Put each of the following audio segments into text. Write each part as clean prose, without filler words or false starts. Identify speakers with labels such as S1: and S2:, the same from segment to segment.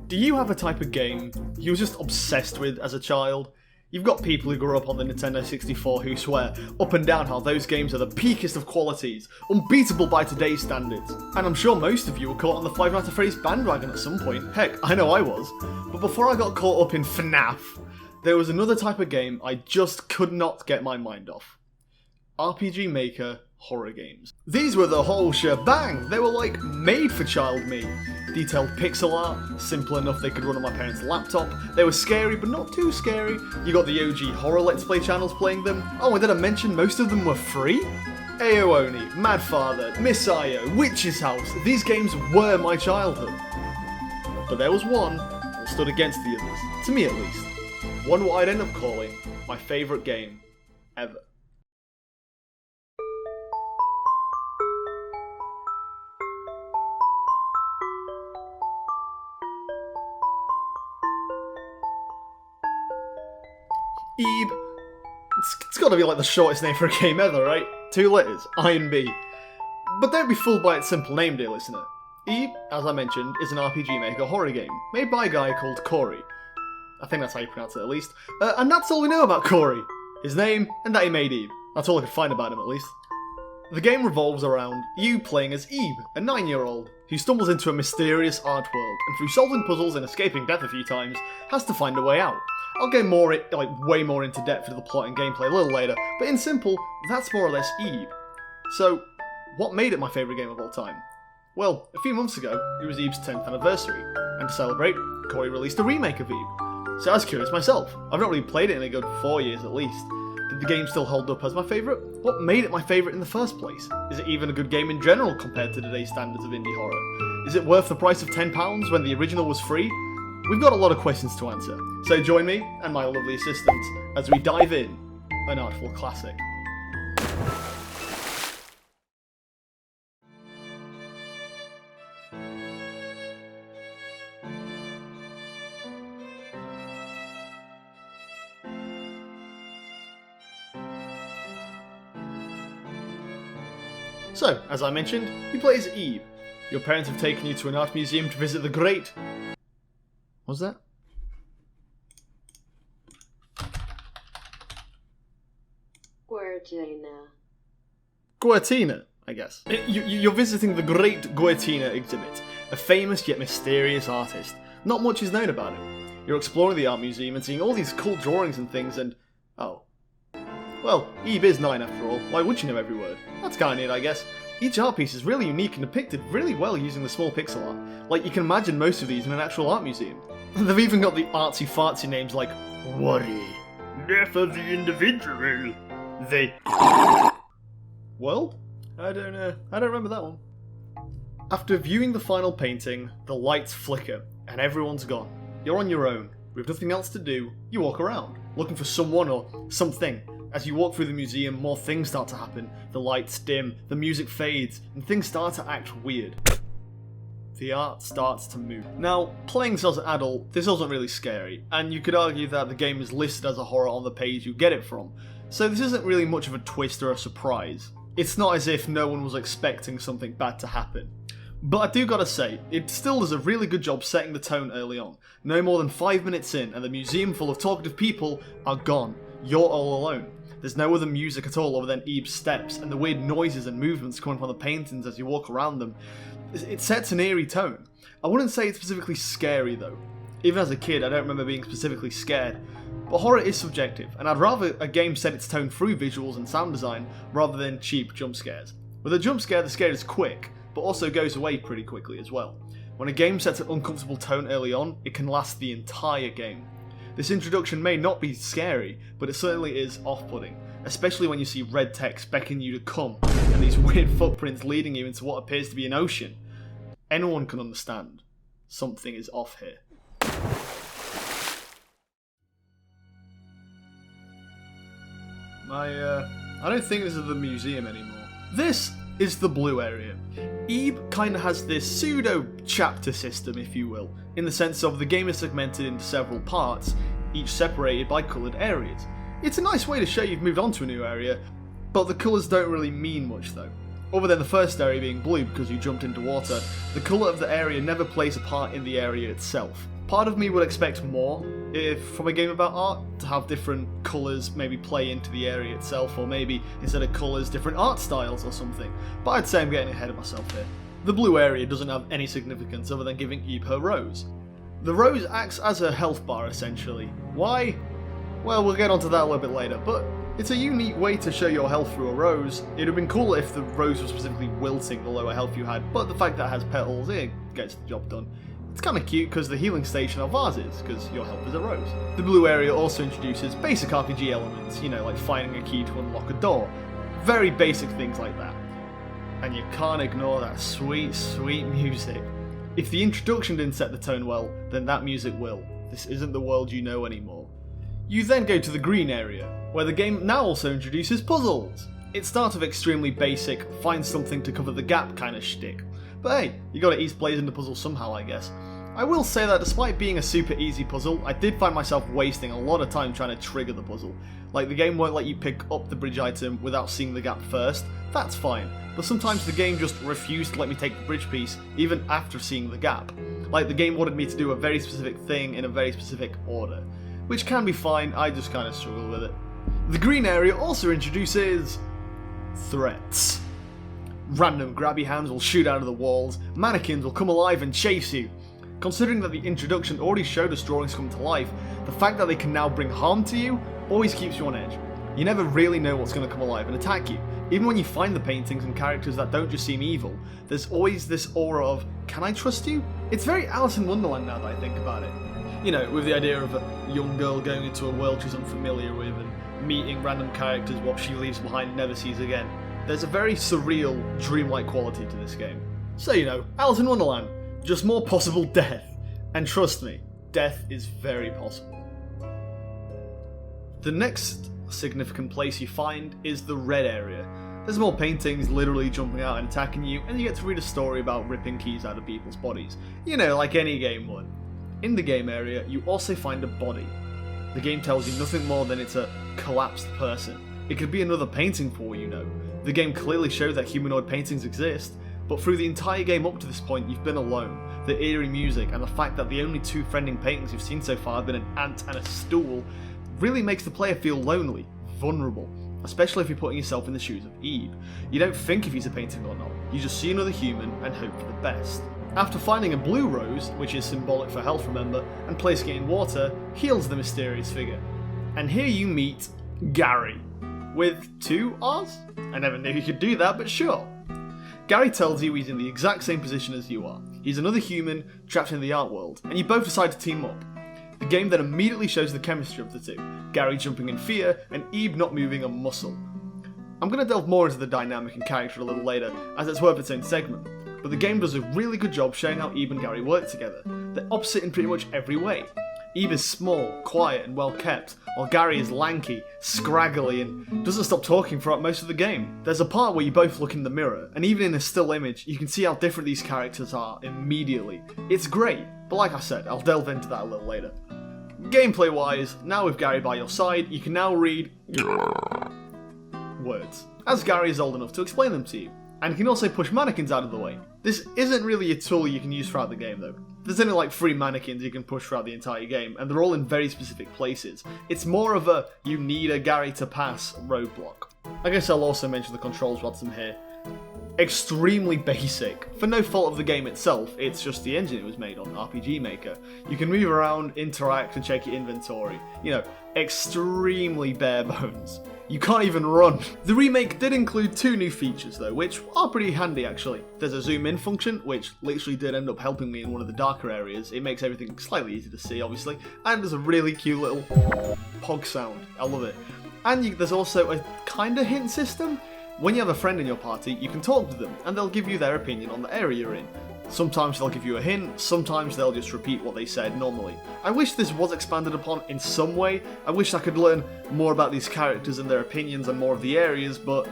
S1: Do you have a type of game you were just obsessed with as a child? You've got people who grew up on the Nintendo 64 who swear up and down how those games are the peakest of qualities, unbeatable by today's standards. And I'm sure most of you were caught on the Five Nights at Freddy's bandwagon at some point. Heck, I know I was. But before I got caught up in FNAF, there was another type of game I just could not get my mind off. RPG Maker horror games. These were the whole shebang. They were like made for child me. Detailed pixel art, simple enough they could run on my parents' laptop. They were scary, but not too scary. You got the OG horror Let's Play channels playing them. Oh, and did I mention most of them were free? AO Oni, Mad Father, Miss Io, Witch's House. These games were my childhood. But there was one that stood against the others, to me at least. One what I'd end up calling my favourite game ever. Ebe. It's gotta be like the shortest name for a game ever, right? 2 letters, I and B. But don't be fooled by its simple name, dear listener. Ebe, as I mentioned, is an RPG Maker horror game, made by a guy called Corey. I think that's how you pronounce it at least. And that's all we know about Corey. His name, and that he made Ebe. That's all I could find about him at least. The game revolves around you playing as Ebe, a 9-year-old, who stumbles into a mysterious art world, and through solving puzzles and escaping death a few times, has to find a way out. I'll go way more into depth into the plot and gameplay a little later, but in simple, that's more or less Ebe. So, what made it my favourite game of all time? Well, a few months ago, it was Ebe's 10th anniversary, and to celebrate, Corey released a remake of Ebe. So I was curious myself. I've not really played it in a good 4 years at least. Did the game still hold up as my favourite? What made it my favourite in the first place? Is it even a good game in general compared to today's standards of indie horror? Is it worth the price of £10 when the original was free? We've got a lot of questions to answer, so join me and my lovely assistants as we dive in an artful classic. So, as I mentioned, you play as Ebe. Your parents have taken you to an art museum to visit the great... What's that? Guertina, I guess. You're visiting the Great Guertina exhibit, a famous yet mysterious artist. Not much is known about him. You're exploring the art museum and seeing all these cool drawings and things and... oh. Well, Ebe is 9 after all, why would you know every word? That's kinda neat, I guess. Each art piece is really unique and depicted really well using the small pixel art. Like, you can imagine most of these in an actual art museum. They've even got the artsy-fartsy names like Worry, Death of the Individual, the... World? I don't remember that one. After viewing the final painting, the lights flicker, and everyone's gone. You're on your own. With nothing else to do, you walk around, looking for someone or something. As you walk through the museum, more things start to happen. The lights dim, the music fades, and things start to act weird. The art starts to move. Now, playing this as an adult, this wasn't really scary, and you could argue that the game is listed as a horror on the page you get it from, so this isn't really much of a twist or a surprise. It's not as if no one was expecting something bad to happen. But I do gotta say, it still does a really good job setting the tone early on. No more than 5 minutes in, and the museum full of talkative people are gone. You're all alone. There's no other music at all other than Ebe's steps and the weird noises and movements coming from the paintings as you walk around them. It sets an eerie tone. I wouldn't say it's specifically scary though. Even as a kid, I don't remember being specifically scared. But horror is subjective, and I'd rather a game set its tone through visuals and sound design rather than cheap jump scares. With a jump scare, the scare is quick, but also goes away pretty quickly as well. When a game sets an uncomfortable tone early on, it can last the entire game. This introduction may not be scary, but it certainly is off-putting, especially when you see red text beckoning you to come, and these weird footprints leading you into what appears to be an ocean. Anyone can understand. Something is off here. I don't think this is the museum anymore. This is the blue area. Ebe kinda has this pseudo-chapter system, if you will, in the sense of the game is segmented into several parts, each separated by coloured areas. It's a nice way to show you've moved on to a new area, but the colours don't really mean much though. Other than the first area being blue because you jumped into water, the colour of the area never plays a part in the area itself. Part of me would expect more if from a game about art, to have different colours maybe play into the area itself, or maybe instead of colours, different art styles or something. But I'd say I'm getting ahead of myself here. The blue area doesn't have any significance other than giving Eve her rose. The rose acts as a health bar essentially. Why? Well, we'll get onto that a little bit later, but it's a unique way to show your health through a rose. It would have been cooler if the rose was specifically wilting the lower health you had, but the fact that it has petals, it gets the job done. It's kind of cute because the healing station are vases, because your health is a rose. The blue area also introduces basic RPG elements, you know, like finding a key to unlock a door. Very basic things like that. And you can't ignore that sweet, sweet music. If the introduction didn't set the tone well, then that music will. This isn't the world you know anymore. You then go to the green area, where the game now also introduces puzzles. It starts with extremely basic, find something to cover the gap kind of shtick. But hey, you gotta ease players into puzzles somehow, I guess. I will say that despite being a super easy puzzle, I did find myself wasting a lot of time trying to trigger the puzzle. Like, the game won't let you pick up the bridge item without seeing the gap first. That's fine, but sometimes the game just refused to let me take the bridge piece even after seeing the gap. Like, the game wanted me to do a very specific thing in a very specific order. Which can be fine, I just kind of struggle with it. The green area also introduces threats. Random grabby hands will shoot out of the walls, mannequins will come alive and chase you. Considering that the introduction already showed us drawings come to life, the fact that they can now bring harm to you always keeps you on edge. You never really know what's going to come alive and attack you. Even when you find the paintings and characters that don't just seem evil, there's always this aura of, can I trust you? It's very Alice in Wonderland now that I think about it. You know, with the idea of a young girl going into a world she's unfamiliar with and meeting random characters what she leaves behind never sees again. There's a very surreal, dreamlike quality to this game. So, you know, Alice in Wonderland, just more possible death. And trust me, death is very possible. The next significant place you find is the red area. There's more paintings literally jumping out and attacking you, and you get to read a story about ripping keys out of people's bodies. You know, like any game would. In the game area, you also find a body. The game tells you nothing more than it's a collapsed person. It could be another painting for all you know. The game clearly shows that humanoid paintings exist, but through the entire game up to this point you've been alone. The eerie music and the fact that the only two friending paintings you've seen so far have been an ant and a stool really makes the player feel lonely, vulnerable, especially if you're putting yourself in the shoes of Eve. You don't think if he's a painting or not, you just see another human and hope for the best. After finding a blue rose, which is symbolic for health remember, and placing it in water, heals the mysterious figure. And here you meet Garry, with 2 R's? I never knew you could do that, but sure. Garry tells you he's in the exact same position as you are. He's another human trapped in the art world, and you both decide to team up. The game then immediately shows the chemistry of the two, Garry jumping in fear and Eve not moving a muscle. I'm going to delve more into the dynamic and character a little later, as it's worth its own segment, but the game does a really good job showing how Eve and Garry work together. They're opposite in pretty much every way. Eve is small, quiet and well kept, while Garry is lanky, scraggly and doesn't stop talking throughout most of the game. There's a part where you both look in the mirror, and even in a still image, you can see how different these characters are immediately. It's great, but like I said, I'll delve into that a little later. Gameplay wise, now with Garry by your side, you can now read words, as Garry is old enough to explain them to you, and you can also push mannequins out of the way. This isn't really a tool you can use throughout the game though. There's only like 3 mannequins you can push throughout the entire game, and they're all in very specific places. It's more of a you need a Garry to pass roadblock. I guess I'll also mention the controls whilst I'm here. Extremely basic. For no fault of the game itself, it's just the engine it was made on, RPG Maker. You can move around, interact and check your inventory. You know, extremely bare bones. You can't even run. The remake did include 2 new features though, which are pretty handy actually. There's a zoom in function, which literally did end up helping me in one of the darker areas. It makes everything slightly easier to see obviously, and there's a really cute little pog sound. I love it. And there's also a kinda hint system. When you have a friend in your party, you can talk to them, and they'll give you their opinion on the area you're in. Sometimes they'll give you a hint, sometimes they'll just repeat what they said normally. I wish this was expanded upon in some way. I wish I could learn more about these characters and their opinions and more of the areas, but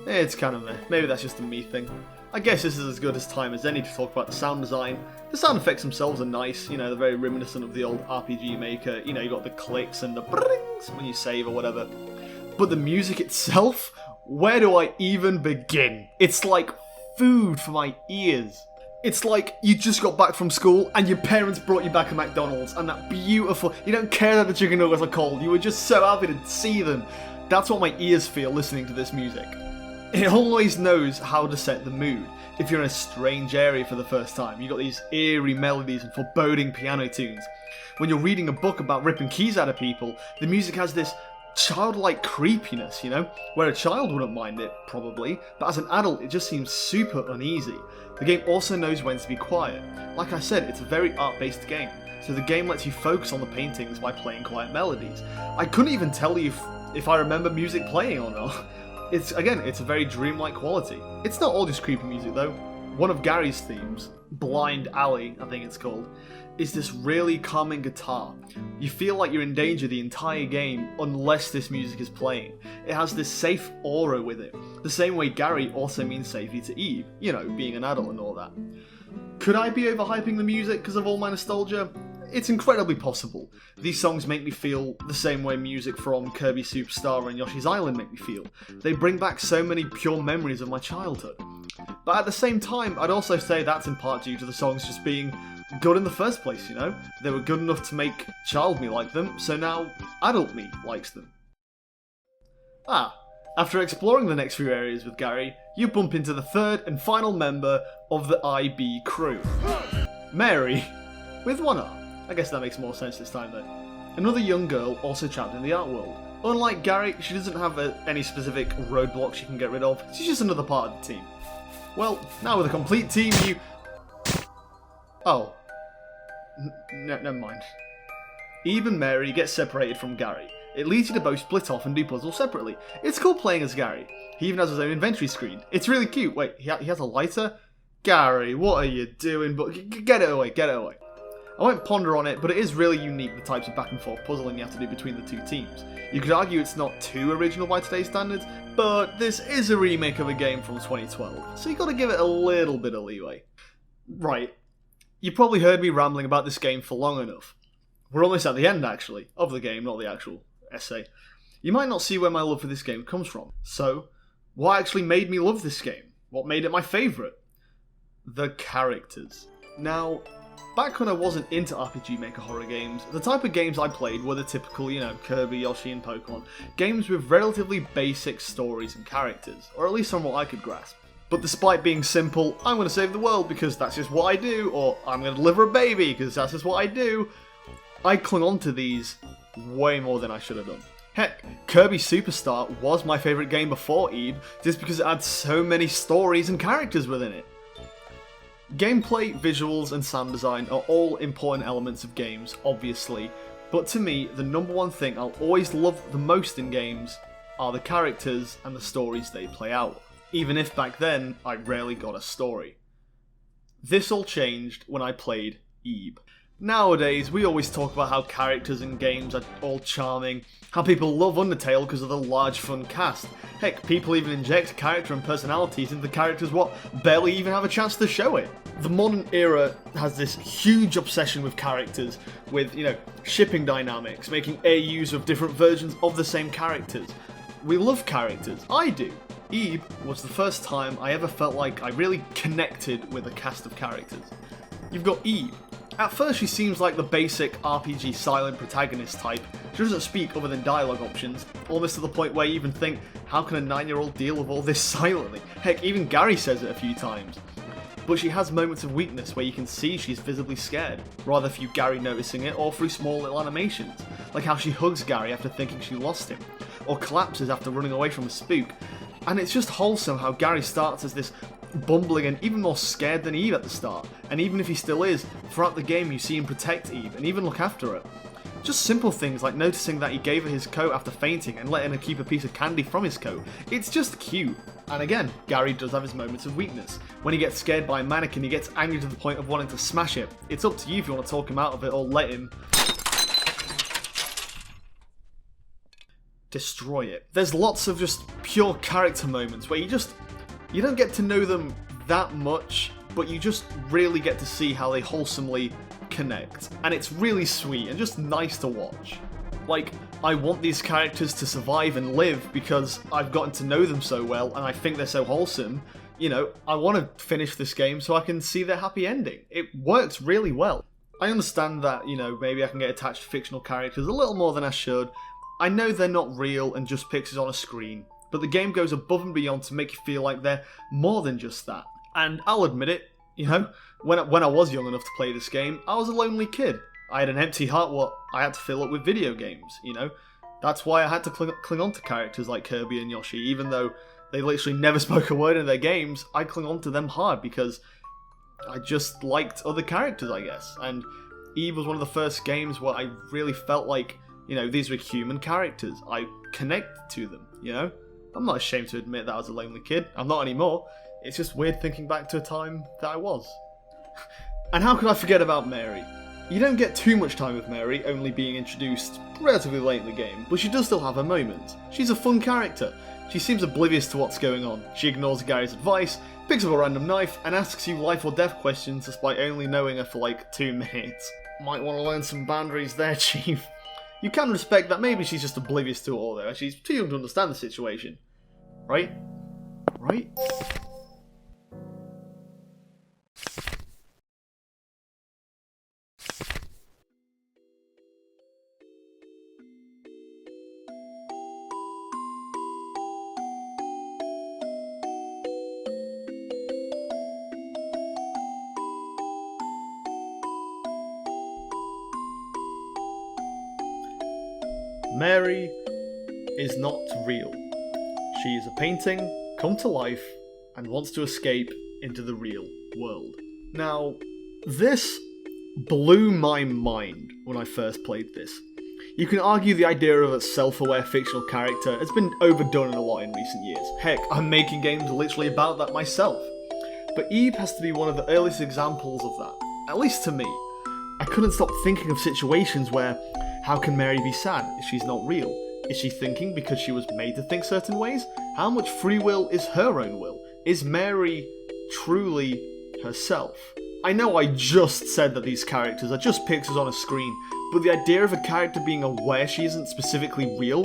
S1: it's kind of meh. Maybe that's just a me thing. I guess this is as good as time as any to talk about the sound design. The sound effects themselves are nice, you know, they're very reminiscent of the old RPG Maker. You know, you got the clicks and the brings when you save or whatever. But the music itself? Where do I even begin? It's like food for my ears. It's like you just got back from school and your parents brought you back a McDonald's and that beautiful, you don't care that the chicken nuggets are cold, you were just so happy to see them. That's what my ears feel listening to this music. It always knows how to set the mood. If you're in a strange area for the first time, you've got these eerie melodies and foreboding piano tunes. When you're reading a book about ripping keys out of people, the music has this childlike creepiness, you know? Where a child wouldn't mind it, probably, but as an adult it just seems super uneasy. The game also knows when to be quiet. Like I said, it's a very art-based game, so the game lets you focus on the paintings by playing quiet melodies. I couldn't even tell you if I remember music playing or not. It's a very dreamlike quality. It's not all just creepy music though. One of Garry's themes, Blind Alley, I think it's called, is this really calming guitar. You feel like you're in danger the entire game unless this music is playing. It has this safe aura with it, the same way Garry also means safety to Eve, you know, being an adult and all that. Could I be overhyping the music because of all my nostalgia? It's incredibly possible. These songs make me feel the same way music from Kirby Superstar and Yoshi's Island make me feel. They bring back so many pure memories of my childhood. But at the same time, I'd also say that's in part due to the songs just being good in the first place, you know? They were good enough to make child me like them, so now adult me likes them. After exploring the next few areas with Garry, you bump into the third and final member of the IB crew. Mary, with one arm. I guess that makes more sense this time though. Another young girl also trapped in the art world. Unlike Garry, she doesn't have any specific roadblocks she can get rid of, she's just another part of the team. Well, now with a complete team you... Oh. Never mind. Eve and Mary get separated from Garry. It leads you to both split off and do puzzles separately. It's cool playing as Garry. He even has his own inventory screen. It's really cute. Wait, he has a lighter? Garry, what are you doing? But get it away, get it away. I won't ponder on it, but it is really unique the types of back and forth puzzling you have to do between the two teams. You could argue it's not too original by today's standards, but this is a remake of a game from 2012, so you gotta give it a little bit of leeway. Right, you probably heard me rambling about this game for long enough. We're almost at the end, actually, of the game, not the actual essay. You might not see where my love for this game comes from. So, what actually made me love this game? What made it my favourite? The characters. Now, back when I wasn't into RPG Maker horror games, the type of games I played were the typical, you know, Kirby, Yoshi and Pokemon. Games with relatively basic stories and characters, or at least from what I could grasp. But despite being simple, I'm going to save the world because that's just what I do, or I'm going to deliver a baby because that's just what I do, I clung on to these way more than I should have done. Heck, Kirby Superstar was my favourite game before Eve, just because it had so many stories and characters within it. Gameplay, visuals and sound design are all important elements of games, obviously, but to me, the number one thing I'll always love the most in games are the characters and the stories they play out, even if back then I rarely got a story. This all changed when I played Eve. Nowadays, we always talk about how characters in games are all charming, how people love Undertale because of the large fun cast. Heck, people even inject character and personalities into the characters what barely even have a chance to show it. The modern era has this huge obsession with characters, with, you know, shipping dynamics, making AUs of different versions of the same characters. We love characters. I do. Eve was the first time I ever felt like I really connected with a cast of characters. You've got Eve. At first she seems like the basic RPG silent protagonist type. She doesn't speak other than dialogue options, almost to the point where you even think, how can a 9-year-old deal with all this silently? Heck, even Garry says it a few times. But she has moments of weakness where you can see she's visibly scared, rather through Garry noticing it or through small little animations, like how she hugs Garry after thinking she lost him, or collapses after running away from a spook. And it's just wholesome how Garry starts as this bumbling and even more scared than Eve at the start, and even if he still is, throughout the game you see him protect Eve and even look after her. Just simple things like noticing that he gave her his coat after fainting and letting her keep a piece of candy from his coat. It's just cute. And again, Garry does have his moments of weakness. When he gets scared by a mannequin, he gets angry to the point of wanting to smash it. It's up to you if you want to talk him out of it or let him destroy it. There's lots of just pure character moments where you don't get to know them that much, but you just really get to see how they wholesomely connect. And it's really sweet and just nice to watch. Like, I want these characters to survive and live because I've gotten to know them so well and I think they're so wholesome. You know, I want to finish this game so I can see their happy ending. It works really well. I understand that, you know, maybe I can get attached to fictional characters a little more than I should. I know they're not real and just pixels on a screen, but the game goes above and beyond to make you feel like they're more than just that. And I'll admit it, you know, when I was young enough to play this game, I was a lonely kid. I had an empty heart what I had to fill up with video games, you know. That's why I had to cling on to characters like Kirby and Yoshi, even though they literally never spoke a word in their games. I clung on to them hard because I just liked other characters, I guess. And Eve was one of the first games where I really felt like, you know, these were human characters. I connected to them, you know. I'm not ashamed to admit that I was a lonely kid. I'm not anymore. It's just weird thinking back to a time that I was. And how could I forget about Mary? You don't get too much time with Mary, only being introduced relatively late in the game, but she does still have her moments. She's a fun character. She seems oblivious to what's going on. She ignores Gary's advice, picks up a random knife, and asks you life or death questions despite only knowing her for like 2 minutes. Might want to learn some boundaries there, Chief. You can respect that maybe she's just oblivious to it all though, she's too young to understand the situation. Right? Right? Mary is not real. She is a painting, come to life, and wants to escape into the real world. Now, this blew my mind when I first played this. You can argue the idea of a self-aware fictional character has been overdone a lot in recent years. Heck, I'm making games literally about that myself. But Eve has to be one of the earliest examples of that, at least to me. I couldn't stop thinking of situations where, how can Mary be sad if she's not real? Is she thinking because she was made to think certain ways? How much free will is her own will? Is Mary truly herself? I know I just said that these characters are just pixels on a screen, but the idea of a character being aware she isn't specifically real,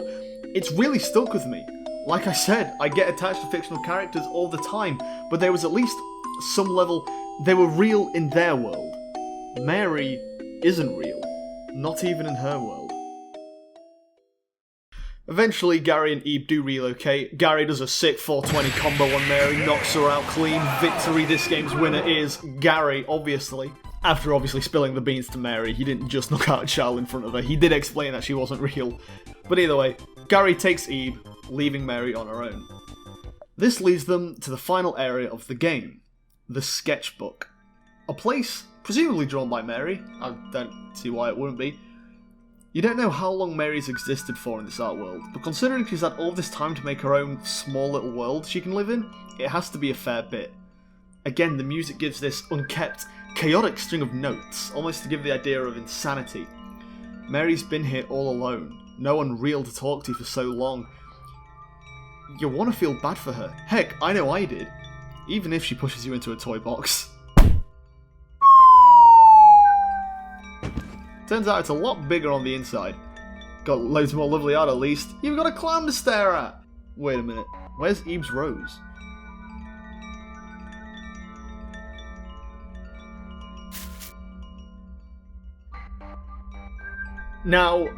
S1: it's really stuck with me. Like I said, I get attached to fictional characters all the time, but there was at least some level they were real in their world. Mary isn't real, not even in her world. Eventually, Garry and Eve do relocate. Garry does a sick 420 combo on Mary, knocks her out clean. Victory, this game's winner is Garry, obviously. After obviously spilling the beans to Mary, he didn't just knock out a child in front of her, he did explain that she wasn't real. But either way, Garry takes Eve, leaving Mary on her own. This leads them to the final area of the game, the sketchbook. A place presumably drawn by Mary, I don't see why it wouldn't be. You don't know how long Mary's existed for in this art world, but considering she's had all this time to make her own small little world she can live in, it has to be a fair bit. Again, the music gives this unkept, chaotic string of notes, almost to give the idea of insanity. Mary's been here all alone, no one real to talk to for so long. You want to feel bad for her. Heck, I know I did. Even if she pushes you into a toy box. Turns out it's a lot bigger on the inside. Got loads more lovely art at least. You've got a clown to stare at! Wait a minute, where's Eve's rose? Now,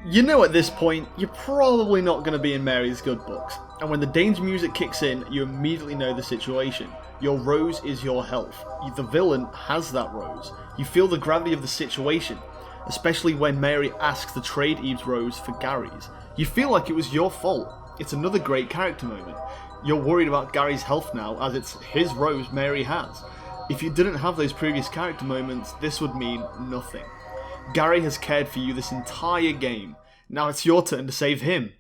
S1: you know at this point, you're probably not going to be in Mary's good books. And when the danger music kicks in, you immediately know the situation. Your rose is your health. The villain has that rose. You feel the gravity of the situation. Especially when Mary asks to trade Eve's rose for Garry's. You feel like it was your fault. It's another great character moment. You're worried about Garry's health now, as it's his rose Mary has. If you didn't have those previous character moments, this would mean nothing. Garry has cared for you this entire game. Now it's your turn to save him.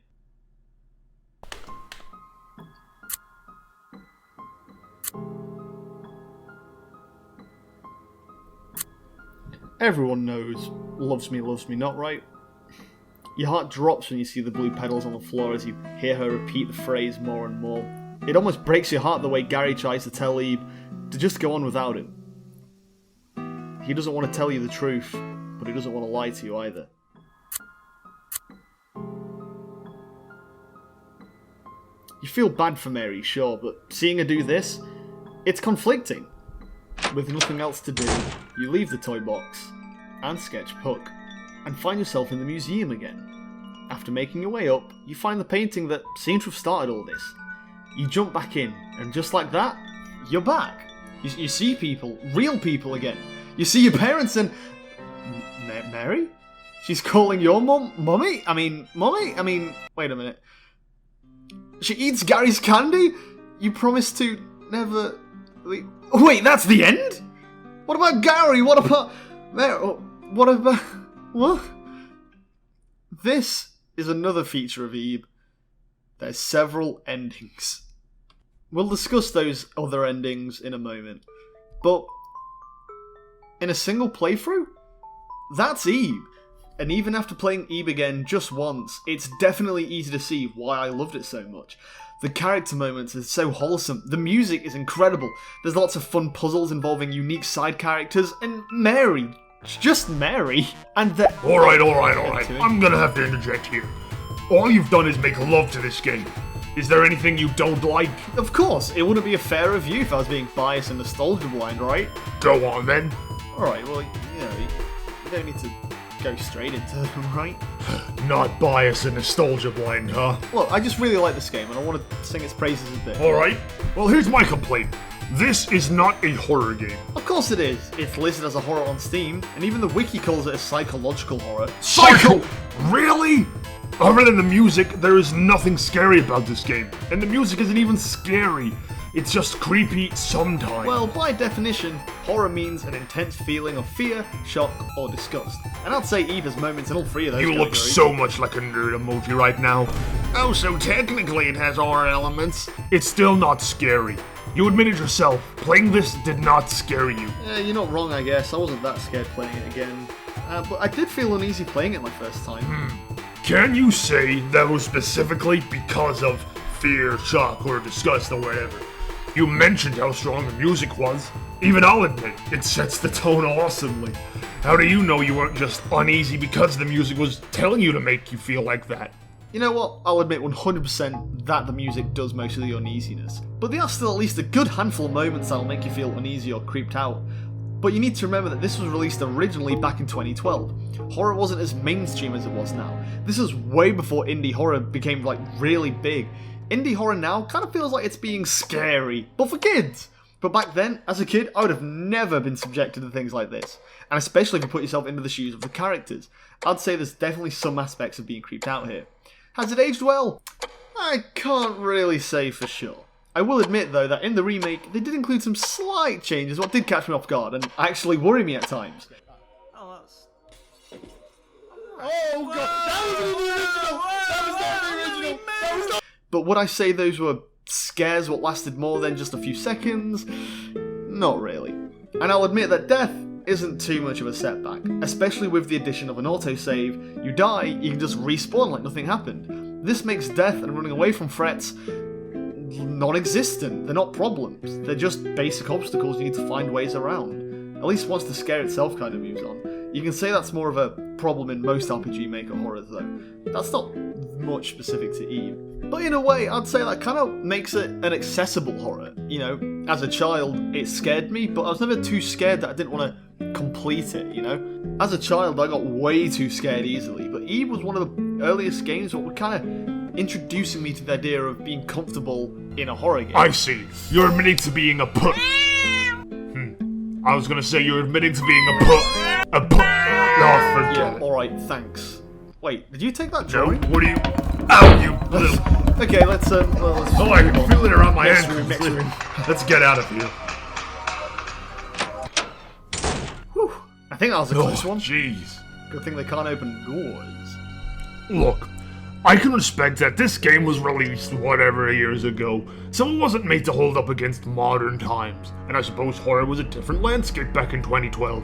S1: Everyone knows, loves me not, right? Your heart drops when you see the blue petals on the floor as you hear her repeat the phrase more and more. It almost breaks your heart the way Garry tries to tell Eve to just go on without him. He doesn't want to tell you the truth, but he doesn't want to lie to you either. You feel bad for Mary, sure, but seeing her do this, It's conflicting. With nothing else to do, you leave the toy box and sketch Puck, and find yourself in the museum again. After making your way up, you find the painting that seemed to have started all this. You jump back in, and just like that, you're back. You see people, real people again. You see your parents and... Mary? She's calling your mummy? Mummy? Wait a minute. She eats Gary's candy? You promised to never... Wait, that's the end? What about Gary? What about... Mary? What about... What? This is another feature of Eve. There's several endings. We'll discuss those other endings in a moment. But in a single playthrough? That's Eve. And even after playing Eve again just once, it's definitely easy to see why I loved it so much. The character moments are so wholesome, the music is incredible, there's lots of fun puzzles involving unique side characters, and Mary, just Mary, and the...
S2: Alright, I'm gonna have to interject here. All you've done is make love to this game. Is there anything you don't like?
S1: Of course, it wouldn't be a fair review if I was being biased and nostalgia blind, right?
S2: Go on then.
S1: Alright, well, you don't need to go straight into them, right?
S2: Not biased and nostalgia blind, huh?
S1: Look, I just really like this game and I want to sing its praises a bit.
S2: Alright, well here's my complaint. This is not a horror game.
S1: Of course it is. It's listed as a horror on Steam, and even the wiki calls it a psychological horror.
S2: Really? Other than the music, there is nothing scary about this game. And the music isn't even scary. It's just creepy sometimes.
S1: Well, by definition, horror means an intense feeling of fear, shock, or disgust. And I'd say Eve has moments in all three of those
S2: You look so much like a nerd emoji right now. Oh, so technically it has horror elements. It's still not scary. You admitted yourself, playing this did not scare you.
S1: Yeah, you're not wrong, I guess. I wasn't that scared playing it again. But I did feel uneasy playing it my first time.
S2: Can you say that was specifically because of fear, shock, or disgust, or whatever? You mentioned how strong the music was. Even I'll admit, it sets the tone awesomely. How do you know you weren't just uneasy because the music was telling you to make you feel like that?
S1: You know what, I'll admit 100% that the music does most of the uneasiness. But there are still at least a good handful of moments that'll make you feel uneasy or creeped out. But you need to remember that this was released originally back in 2012. Horror wasn't as mainstream as it was now. This was way before indie horror became really big. Indie horror now kind of feels like it's being scary, but for kids. But back then, as a kid, I would have never been subjected to things like this. And especially if you put yourself into the shoes of the characters. I'd say there's definitely some aspects of being creeped out here. Has it aged well? I can't really say for sure. I will admit though that in the remake, they did include some slight changes, what did catch me off guard and actually worry me at times. Oh god, that was the original! But would I say those were scares what lasted more than just a few seconds? Not really. And I'll admit that death isn't too much of a setback, especially with the addition of an autosave. You die, you can just respawn like nothing happened. This makes death and running away from threats non-existent. They're not problems. They're just basic obstacles you need to find ways around. At least once the scare itself kind of moves on. You can say that's more of a problem in most RPG Maker horrors though. That's not much specific to Eve. But in a way, I'd say that kind of makes it an accessible horror. You know, as a child, it scared me, but I was never too scared that I didn't want to complete it, you know? As a child, I got way too scared easily, but Eve was one of the earliest games that were kind of introducing me to the idea of being comfortable in a horror game.
S2: I see. You're admitting to being a pup. I was gonna say you're admitting to being a pup. A pup. Oh, forget
S1: Yeah,
S2: it.
S1: alright, thanks. Wait, did you take that
S2: No,
S1: drawing?
S2: what are you... Ow, you little...
S1: Okay, let's
S2: Oh, I can feel it around my
S1: Next
S2: ankles.
S1: room, next room.
S2: Let's get out of here.
S1: Whew, I think that was a close one.
S2: Jeez.
S1: Good thing they can't open doors.
S2: Look, I can respect that this game was released whatever years ago, so it wasn't made to hold up against modern times, and I suppose horror was a different landscape back in 2012.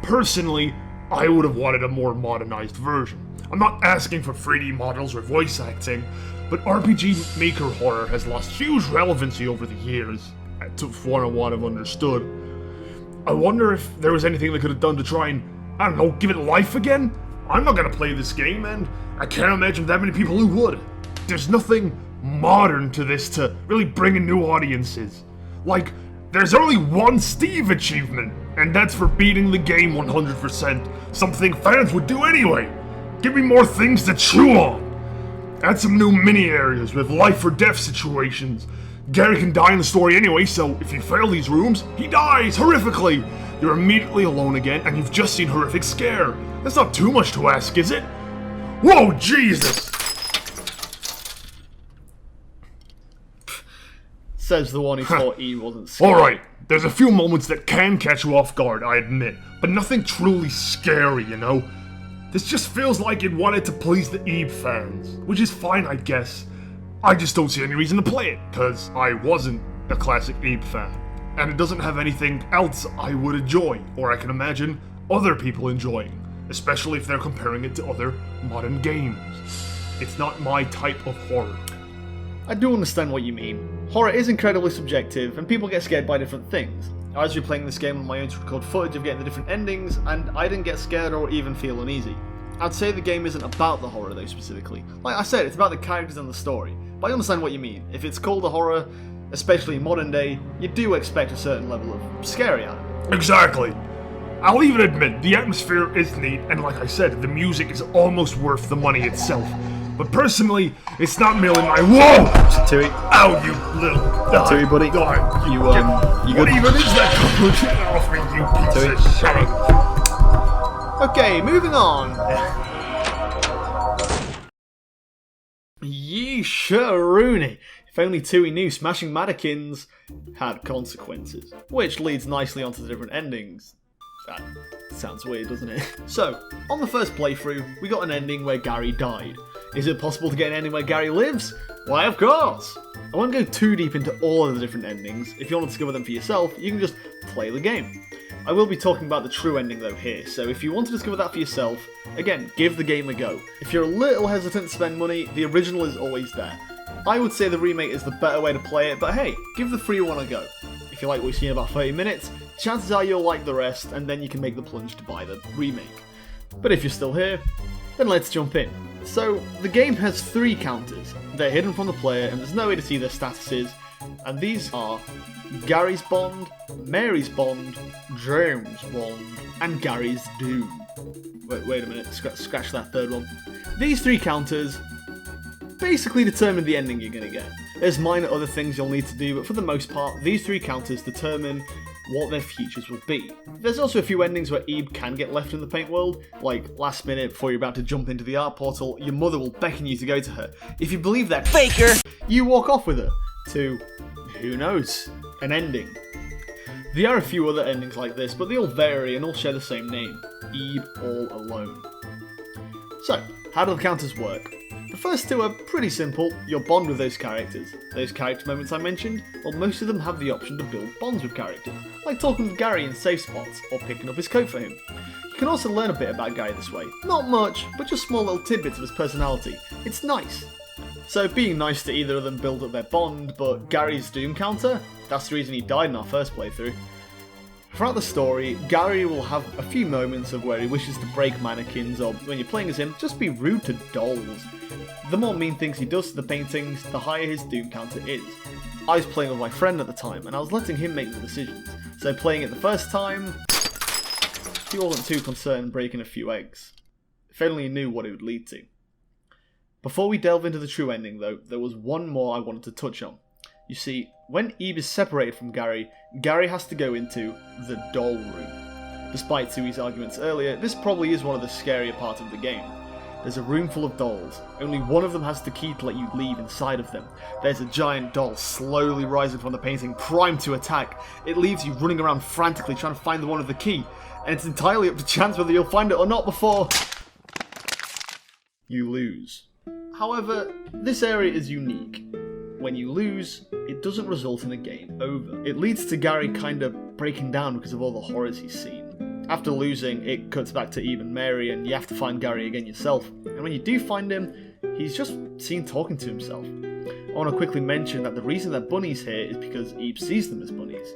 S2: Personally, I would have wanted a more modernized version. I'm not asking for 3D models or voice acting, but RPG Maker horror has lost huge relevancy over the years, from what I've understood. I wonder if there was anything they could have done to try and, I don't know, give it life again? I'm not gonna play this game, and I can't imagine that many people who would. There's nothing modern to this to really bring in new audiences. Like, there's only one Steve achievement, and that's for beating the game 100%, something fans would do anyway. Give me more things to chew on. Add some new mini areas with life or death situations. Garry can die in the story anyway, so if you fail these rooms, he dies horrifically. You're immediately alone again, and you've just seen horrific scare. That's not too much to ask, is it? Whoa, Jesus!
S1: Says the one who thought E wasn't scary.
S2: Alright, there's a few moments that can catch you off guard, I admit, but nothing truly scary, you know? This just feels like it wanted to please the Ebe fans, which is fine, I guess. I just don't see any reason to play it, because I wasn't a classic Ebe fan. And it doesn't have anything else I would enjoy, or I can imagine other people enjoying, especially if they're comparing it to other modern games. It's not my type of horror.
S1: I do understand what you mean. Horror is incredibly subjective, and people get scared by different things. I was replaying this game on my own to record footage of getting the different endings, and I didn't get scared or even feel uneasy. I'd say the game isn't about the horror though specifically. Like I said, it's about the characters and the story. But I understand what you mean. If it's called a horror, especially in modern day, you do expect a certain level of scary out of it.
S2: Exactly. I'll even admit, the atmosphere is neat, and like I said, the music is almost worth the money itself. But personally, it's not merely my— Whoa!
S1: Tui.
S2: Ow, you little—
S1: Tui, buddy. You
S2: what
S1: good?
S2: even is that? Get off me, you piece
S1: Tui.
S2: of shit!
S1: Okay, moving on. Yeesha-rooney. If only Tui knew smashing mannequins had consequences. Which leads nicely onto the different endings. That sounds weird, doesn't it? So, on the first playthrough, we got an ending where Garry died. Is it possible to get an ending where Garry lives? Why, of course! I won't go too deep into all of the different endings. If you want to discover them for yourself, you can just play the game. I will be talking about the true ending though here, so if you want to discover that for yourself, again, give the game a go. If you're a little hesitant to spend money, the original is always there. I would say the remake is the better way to play it, but hey, give the free one a go. If you like what you see in about 30 minutes, chances are you'll like the rest, and then you can make the plunge to buy the remake. But if you're still here, then let's jump in. So, the game has 3 counters. They're hidden from the player, and there's no way to see their statuses, and these are Garry's Bond, Mary's Bond, James Bond, and Garry's Doom. Wait a minute, scratch that third one. These 3 counters basically determine the ending you're going to get. There's minor other things you'll need to do, but for the most part, these 3 counters determine what their futures will be. There's also a few endings where Ebe can get left in the paint world, like last minute before you're about to jump into the art portal, your mother will beckon you to go to her. If you believe that faker, you walk off with her to, who knows, an ending. There are a few other endings like this, but they all vary and all share the same name, Ebe All Alone. So, how do the counters work? The first 2 are pretty simple. You'll bond with those characters. Those character moments I mentioned, well, most of them have the option to build bonds with characters, like talking with Garry in safe spots, or picking up his coat for him. You can also learn a bit about Garry this way. Not much, but just small little tidbits of his personality. It's nice. So being nice to either of them build up their bond, but Garry's Doom counter? That's the reason he died in our first playthrough. Throughout the story, Garry will have a few moments of where he wishes to break mannequins, or when you're playing as him, just be rude to dolls. The more mean things he does to the paintings, the higher his Doom counter is. I was playing with my friend at the time, and I was letting him make the decisions. So playing it the first time, he wasn't too concerned breaking a few eggs. If only he knew what it would lead to. Before we delve into the true ending though, there was one more I wanted to touch on. You see, when Ebe is separated from Garry, Garry has to go into the doll room. Despite Tui's arguments earlier, this probably is one of the scarier parts of the game. There's a room full of dolls. Only one of them has the key to let you leave inside of them. There's a giant doll slowly rising from the painting, primed to attack. It leaves you running around frantically trying to find the one with the key, and it's entirely up to chance whether you'll find it or not before you lose. However, this area is unique. When you lose, it doesn't result in a game over. It leads to Garry kind of breaking down because of all the horrors he's seen. After losing, it cuts back to Ebe and Mary, and you have to find Garry again yourself. And when you do find him, he's just seen talking to himself. I want to quickly mention that the reason they're bunnies here is because Ebe sees them as bunnies.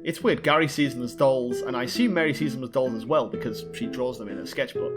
S1: It's weird, Garry sees them as dolls, and I assume Mary sees them as dolls as well because she draws them in her sketchbook.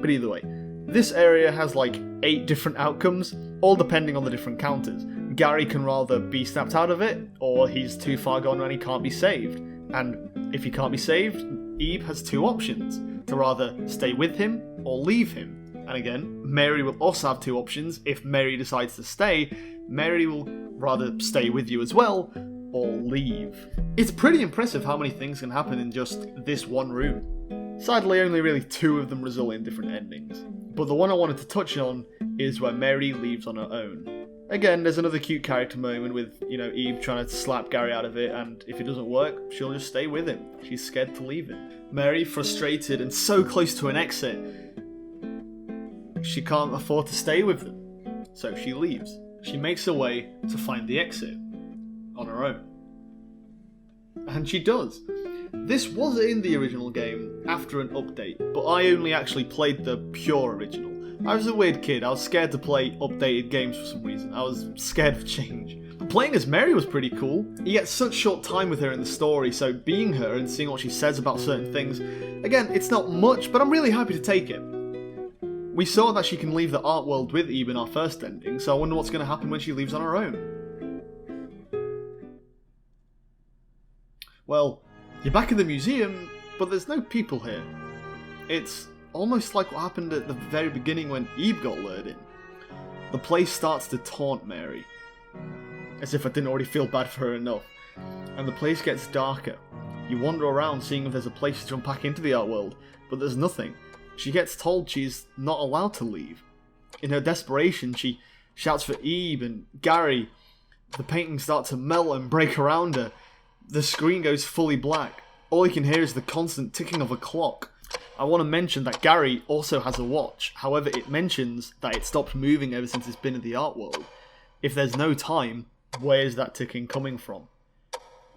S1: But either way, this area has like 8 different outcomes, all depending on the different counters. Garry can rather be snapped out of it, or he's too far gone and he can't be saved. And if he can't be saved, Ebe has two options: to rather stay with him or leave him. And again, Mary will also have two options. If Mary decides to stay, Mary will rather stay with you as well, or leave. It's pretty impressive how many things can happen in just this one room. Sadly, only really two of them result in different endings. But the one I wanted to touch on is where Mary leaves on her own. Again, there's another cute character moment with, Ebe trying to slap Garry out of it, and if it doesn't work, she'll just stay with him. She's scared to leave him. Mary, frustrated and so close to an exit, she can't afford to stay with them, so she leaves. She makes her way to find the exit on her own. And she does. This was in the original game after an update, but I only actually played the pure original. I was a weird kid. I was scared to play updated games for some reason. I was scared of change. But playing as Mary was pretty cool. You get such short time with her in the story, so being her and seeing what she says about certain things, again, it's not much, but I'm really happy to take it. We saw that she can leave the art world with Ebe in our first ending, so I wonder what's going to happen when she leaves on her own. Well, you're back in the museum, but there's no people here. It's almost like what happened at the very beginning when Ebe got lured in. The place starts to taunt Mary, as if I didn't already feel bad for her enough, and the place gets darker. You wander around seeing if there's a place to jump back into the art world, but there's nothing. She gets told she's not allowed to leave. In her desperation, she shouts for Ebe and Garry. The paintings start to melt and break around her. The screen goes fully black. All you can hear is the constant ticking of a clock. I want to mention that Garry also has a watch. However, it mentions that it stopped moving ever since it's been in the art world. If there's no time, where is that ticking coming from?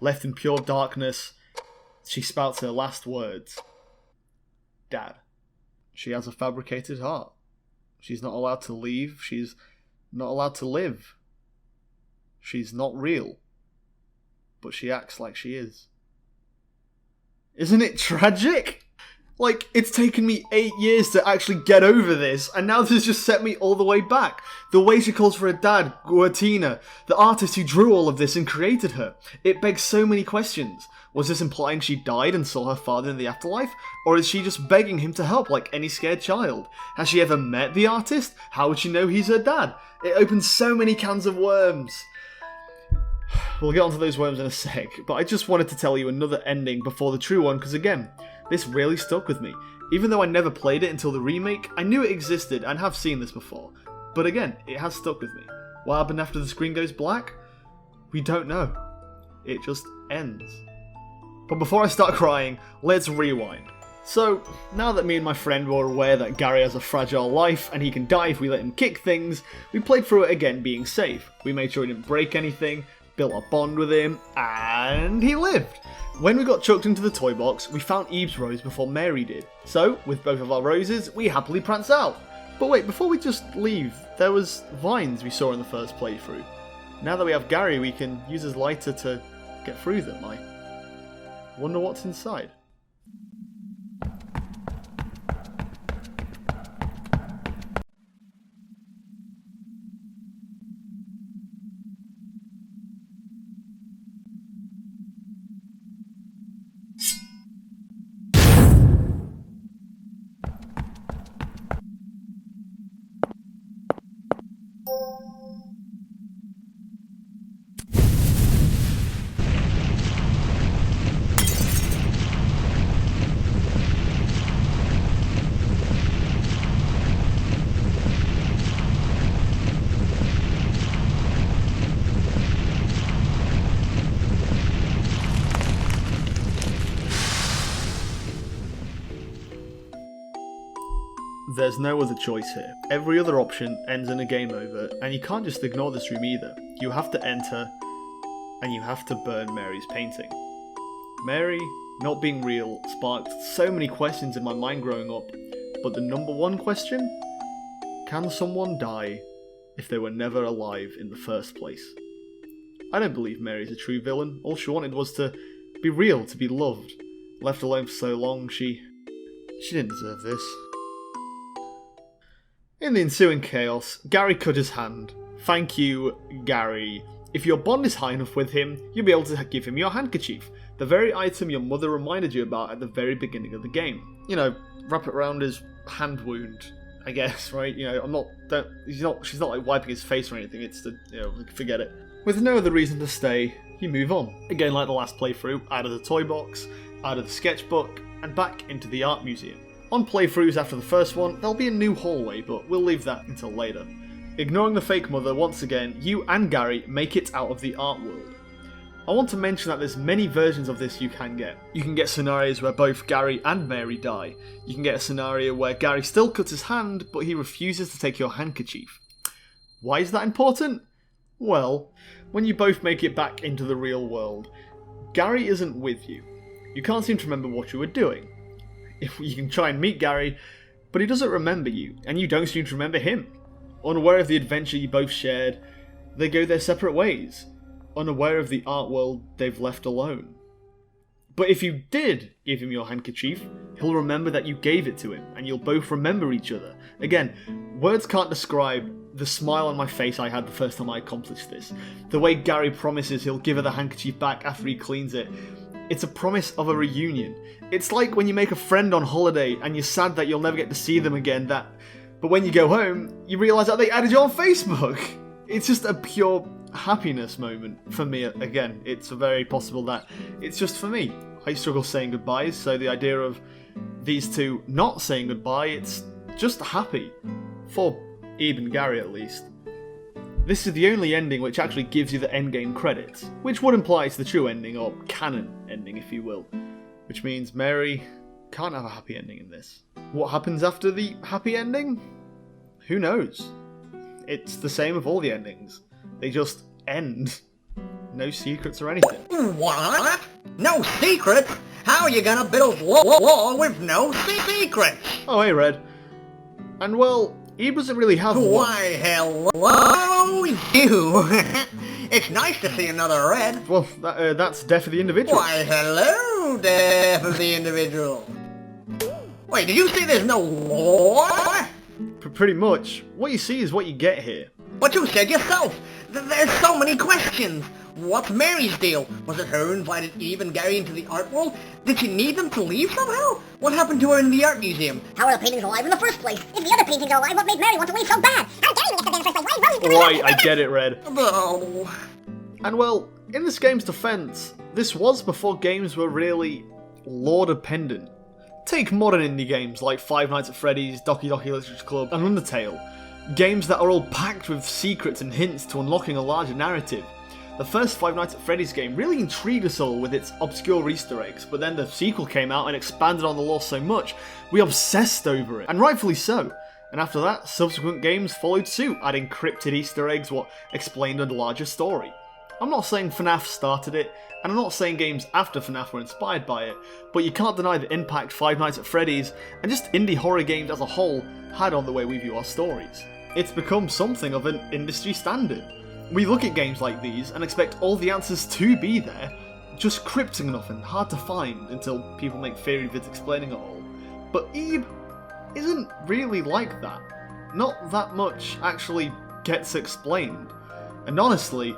S1: Left in pure darkness, she spouts her last words. Dad. She has a fabricated heart. She's not allowed to leave. She's not allowed to live. She's not real. But she acts like she is. Isn't it tragic? Like, it's taken me 8 years to actually get over this, and now this has just set me all the way back. The way she calls for her dad, Guertina, the artist who drew all of this and created her. It begs so many questions. Was this implying she died and saw her father in the afterlife? Or is she just begging him to help like any scared child? Has she ever met the artist? How would she know he's her dad? It opens so many cans of worms. We'll get onto those worms in a sec, but I just wanted to tell you another ending before the true one, because again, this really stuck with me. Even though I never played it until the remake, I knew it existed and have seen this before. But again, it has stuck with me. What happened after the screen goes black? We don't know. It just ends. But before I start crying, let's rewind. So, now that me and my friend were aware that Garry has a fragile life and he can die if we let him kick things, we played through it again being safe. We made sure he didn't break anything, built a bond with him, and he lived. When we got chucked into the toy box, we found Ebe's rose before Mary did. So, with both of our roses, we happily pranced out. But wait, before we just leave, there was vines we saw in the first playthrough. Now that we have Garry, we can use his lighter to get through them. I wonder what's inside. There's no other choice here. Every other option ends in a game over, and you can't just ignore this room either. You have to enter, and you have to burn Mary's painting. Mary, not being real, sparked so many questions in my mind growing up, but the number one question? Can someone die if they were never alive in the first place? I don't believe Mary's a true villain. All she wanted was to be real, to be loved. Left alone for so long, she didn't deserve this. In the ensuing chaos, Garry cut his hand, Thank you, Garry. If your bond is high enough with him, you'll be able to give him your handkerchief, the very item your mother reminded you about at the very beginning of the game. You know, wrap it around his hand wound, I guess, right? You know, she's not like wiping his face or anything, it's to, you know, forget it. With no other reason to stay, you move on. Again, like the last playthrough, out of the toy box, out of the sketchbook, and back into the art museum. On playthroughs after the first one, there'll be a new hallway, but we'll leave that until later. Ignoring the fake mother, once again, you and Garry make it out of the art world. I want to mention that there's many versions of this you can get. You can get scenarios where both Garry and Mary die. You can get a scenario where Garry still cuts his hand, but he refuses to take your handkerchief. Why is that important? Well, when you both make it back into the real world, Garry isn't with you. You can't seem to remember what you were doing. If you can try and meet Garry, but he doesn't remember you, and you don't seem to remember him. Unaware of the adventure you both shared, they go their separate ways, unaware of the art world they've left alone. But if you did give him your handkerchief, he'll remember that you gave it to him, and you'll both remember each other. Again, words can't describe the smile on my face I had the first time I accomplished this. The way Garry promises he'll give her the handkerchief back after he cleans it. It's a promise of a reunion. It's like when you make a friend on holiday and you're sad that you'll never get to see them again, but when you go home, you realise that they added you on Facebook. It's just a pure happiness moment for me. Again, it's very possible that it's just for me. I struggle saying goodbyes, so the idea of these two not saying goodbye, it's just happy. For Ebe and Garry at least. This is the only ending which actually gives you the endgame credits, which would imply it's the true ending, or canon ending if you will. Which means Mary can't have a happy ending in this. What happens after the happy ending? Who knows? It's the same with all the endings. They just end. No secrets or anything.
S3: What? No secrets? How are you gonna build wall with no secrets?
S1: Oh hey Red. And well, Ebe doesn't really have
S3: Why hello you. It's nice to see another Red.
S1: Well, that's Death of the Individual.
S3: Why hello, Death of the Individual. Wait, did you say there's no war?
S1: Pretty much. What you see is what you get here.
S3: But you said yourself, there's so many questions. What's Mary's deal? Was it her who invited Ebe and Garry into the art world? Did she need them to leave somehow? What happened to her in the art museum?
S4: How are the paintings alive in the first place? If the other paintings are alive, what made Mary want to leave so bad? How did Garry get them in the first place?
S1: Right, I get it, Red.
S3: Oh.
S1: And well, in this game's defense, this was before games were really lore-dependent. Take modern indie games like Five Nights at Freddy's, Doki Doki Literature Club, and Undertale. Games that are all packed with secrets and hints to unlocking a larger narrative. The first Five Nights at Freddy's game really intrigued us all with its obscure Easter eggs, but then the sequel came out and expanded on the lore so much, we obsessed over it, and rightfully so. And after that, subsequent games followed suit, adding cryptid Easter eggs what explained a larger story. I'm not saying FNAF started it, and I'm not saying games after FNAF were inspired by it, but you can't deny the impact Five Nights at Freddy's, and just indie horror games as a whole, had on the way we view our stories. It's become something of an industry standard. We look at games like these and expect all the answers to be there, just cryptic enough and hard to find until people make theory vids explaining it all. But Ebe isn't really like that. Not that much actually gets explained. And honestly,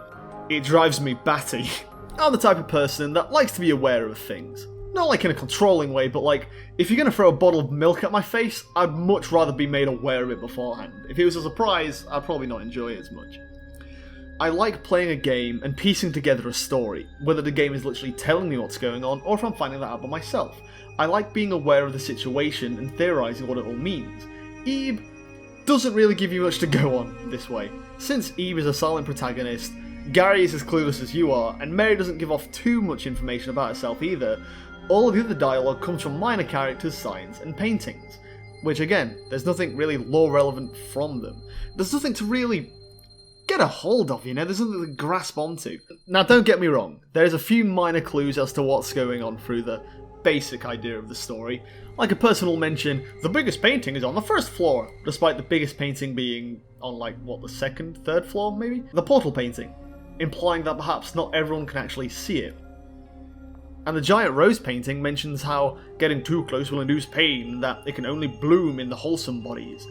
S1: it drives me batty. I'm the type of person that likes to be aware of things. Not like in a controlling way, but like, if you're going to throw a bottle of milk at my face, I'd much rather be made aware of it beforehand. If it was a surprise, I'd probably not enjoy it as much. I like playing a game and piecing together a story, whether the game is literally telling me what's going on, or if I'm finding that out by myself. I like being aware of the situation and theorising what it all means. Ebe doesn't really give you much to go on this way. Since Ebe is a silent protagonist, Garry is as clueless as you are, and Mary doesn't give off too much information about herself either. All of the other dialogue comes from minor characters, signs, and paintings. Which again, there's nothing really lore relevant from them. There's nothing to really get a hold of, you know, there's nothing to grasp onto. Now don't get me wrong, there's a few minor clues as to what's going on through the basic idea of the story. Like a person will mention, the biggest painting is on the first floor, despite the biggest painting being on like, what, the second, third floor maybe? The portal painting, implying that perhaps not everyone can actually see it. And the giant rose painting mentions how getting too close will induce pain, and that it can only bloom in the wholesome bodies.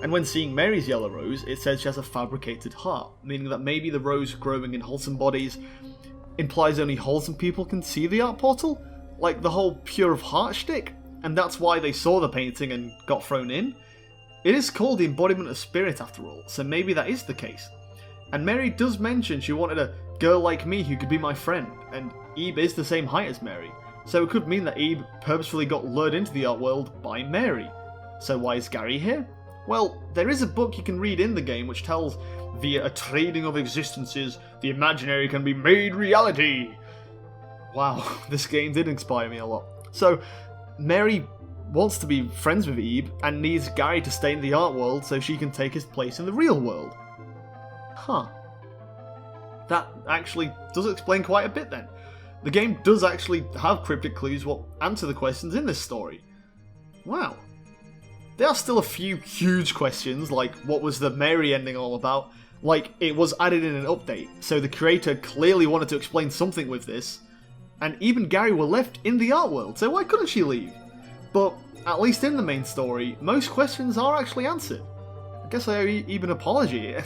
S1: And when seeing Mary's yellow rose, it says she has a fabricated heart, meaning that maybe the rose growing in wholesome bodies implies only wholesome people can see the art portal? Like the whole pure of heart shtick? And that's why they saw the painting and got thrown in? It is called the embodiment of spirit after all, so maybe that is the case. And Mary does mention she wanted a girl like me who could be my friend, and Ebe is the same height as Mary, so it could mean that Ebe purposefully got lured into the art world by Mary. So why is Garry here? Well, there is a book you can read in the game which tells, via a trading of existences, the imaginary can be made reality. Wow, this game did inspire me a lot. So, Mary wants to be friends with Ebe and needs Garry to stay in the art world so she can take his place in the real world. Huh. That actually does explain quite a bit then. The game does actually have cryptic clues what answer the questions in this story. Wow. There are still a few huge questions, like what was the Mary ending all about? Like, it was added in an update, so the creator clearly wanted to explain something with this. And even Garry were left in the art world, so why couldn't she leave? But, at least in the main story, most questions are actually answered. I guess I owe Ebe an apology.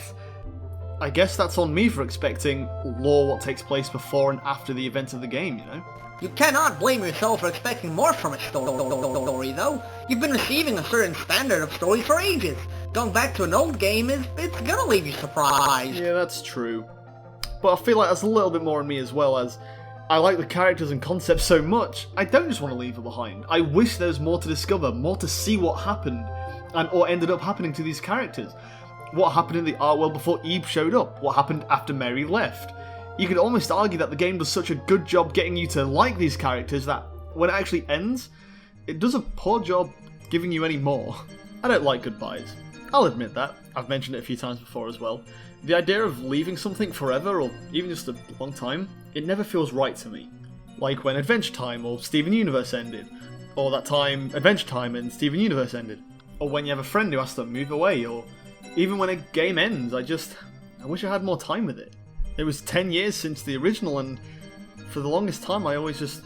S1: I guess that's on me for expecting lore what takes place before and after the events of the game, you know?
S3: You cannot blame yourself for expecting more from a story, though. You've been receiving a certain standard of stories for ages. Going back to an old game it's gonna leave you surprised.
S1: Yeah, that's true. But I feel like that's a little bit more on me as well, as I like the characters and concepts so much, I don't just want to leave it behind. I wish there was more to discover, more to see what happened, and or ended up happening to these characters. What happened in the art world before Ebe showed up? What happened after Mary left? You could almost argue that the game does such a good job getting you to like these characters that when it actually ends, it does a poor job giving you any more. I don't like goodbyes. I'll admit that. I've mentioned it a few times before as well. The idea of leaving something forever, or even just a long time, it never feels right to me. Like when Adventure Time or Steven Universe ended, or that time Adventure Time and Steven Universe ended, or when you have a friend who has to move away, or even when a game ends, I wish I had more time with it. It was 10 years since the original, and for the longest time I always just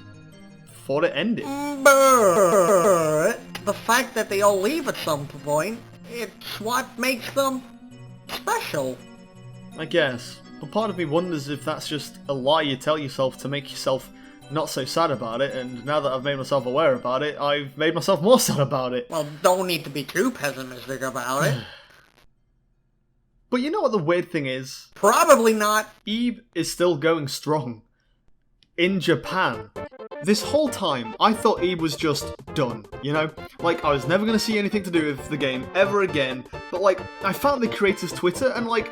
S1: thought it ended.
S3: But the fact that they all leave at some point, it's what makes them special.
S1: I guess, but part of me wonders if that's just a lie you tell yourself to make yourself not so sad about it, and now that I've made myself aware about it, I've made myself more sad about it.
S3: Well, don't need to be too pessimistic about it.
S1: But you know what the weird thing is?
S3: Probably not.
S1: Ebe is still going strong. In Japan. This whole time, I thought Ebe was just done, you know? Like, I was never going to see anything to do with the game ever again, but like, I found the creator's Twitter, and like,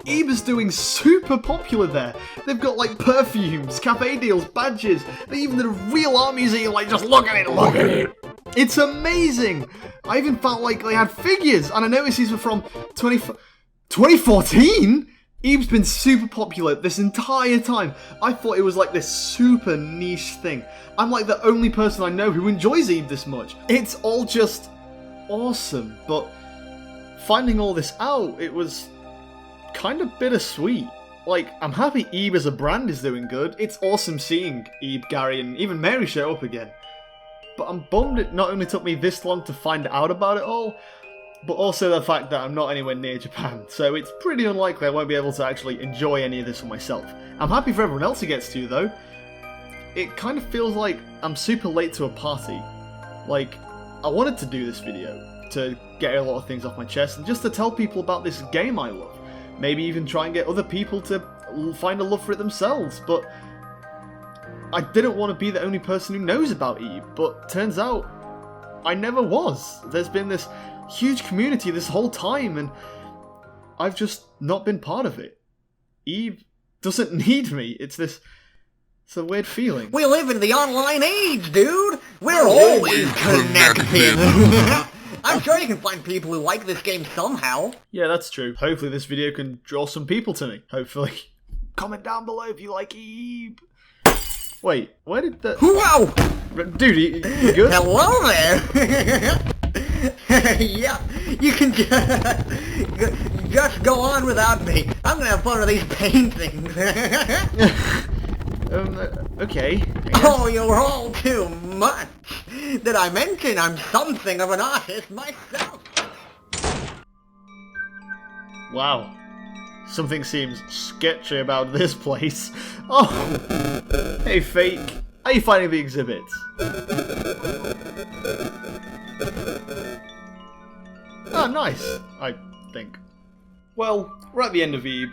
S1: Ebe is doing super popular there. They've got like perfumes, cafe deals, badges, they even did a real art museum, like, just look at it, look at it! It's amazing! I even felt like they had figures, and I noticed these were from 2014? Ebe's been super popular this entire time. I thought it was like this super niche thing. I'm like the only person I know who enjoys Ebe this much. It's all just awesome, but finding all this out, it was kind of bittersweet. Like, I'm happy Ebe as a brand is doing good. It's awesome seeing Ebe, Garry, and even Mary show up again. But I'm bummed it not only took me this long to find out about it all, but also the fact that I'm not anywhere near Japan, so it's pretty unlikely I won't be able to actually enjoy any of this for myself. I'm happy for everyone else who gets to, though. It kind of feels like I'm super late to a party. Like, I wanted to do this video to get a lot of things off my chest, and just to tell people about this game I love. Maybe even try and get other people to find a love for it themselves, but I didn't want to be the only person who knows about Ebe, but turns out I never was. There's been this huge community this whole time, and I've just not been part of it. Ebe doesn't need me. It's a weird feeling.
S3: We live in the online age, dude! We're always connected! I'm sure you can find people who like this game somehow.
S1: Yeah, that's true. Hopefully this video can draw some people to me. Hopefully. Comment down below if you like Ebe. Wait, where did the...
S3: Whoa!
S1: Dude, you good?
S3: Hello there! Yeah, you can just go on without me. I'm gonna have fun with these paintings.
S1: Okay.
S3: Oh, you're all too much. Did I mention I'm something of an artist myself?
S1: Wow. Something seems sketchy about this place. Oh! Hey, Fake. How are you finding the exhibits? Ah, nice, I think. Well, we're at the end of Ebe.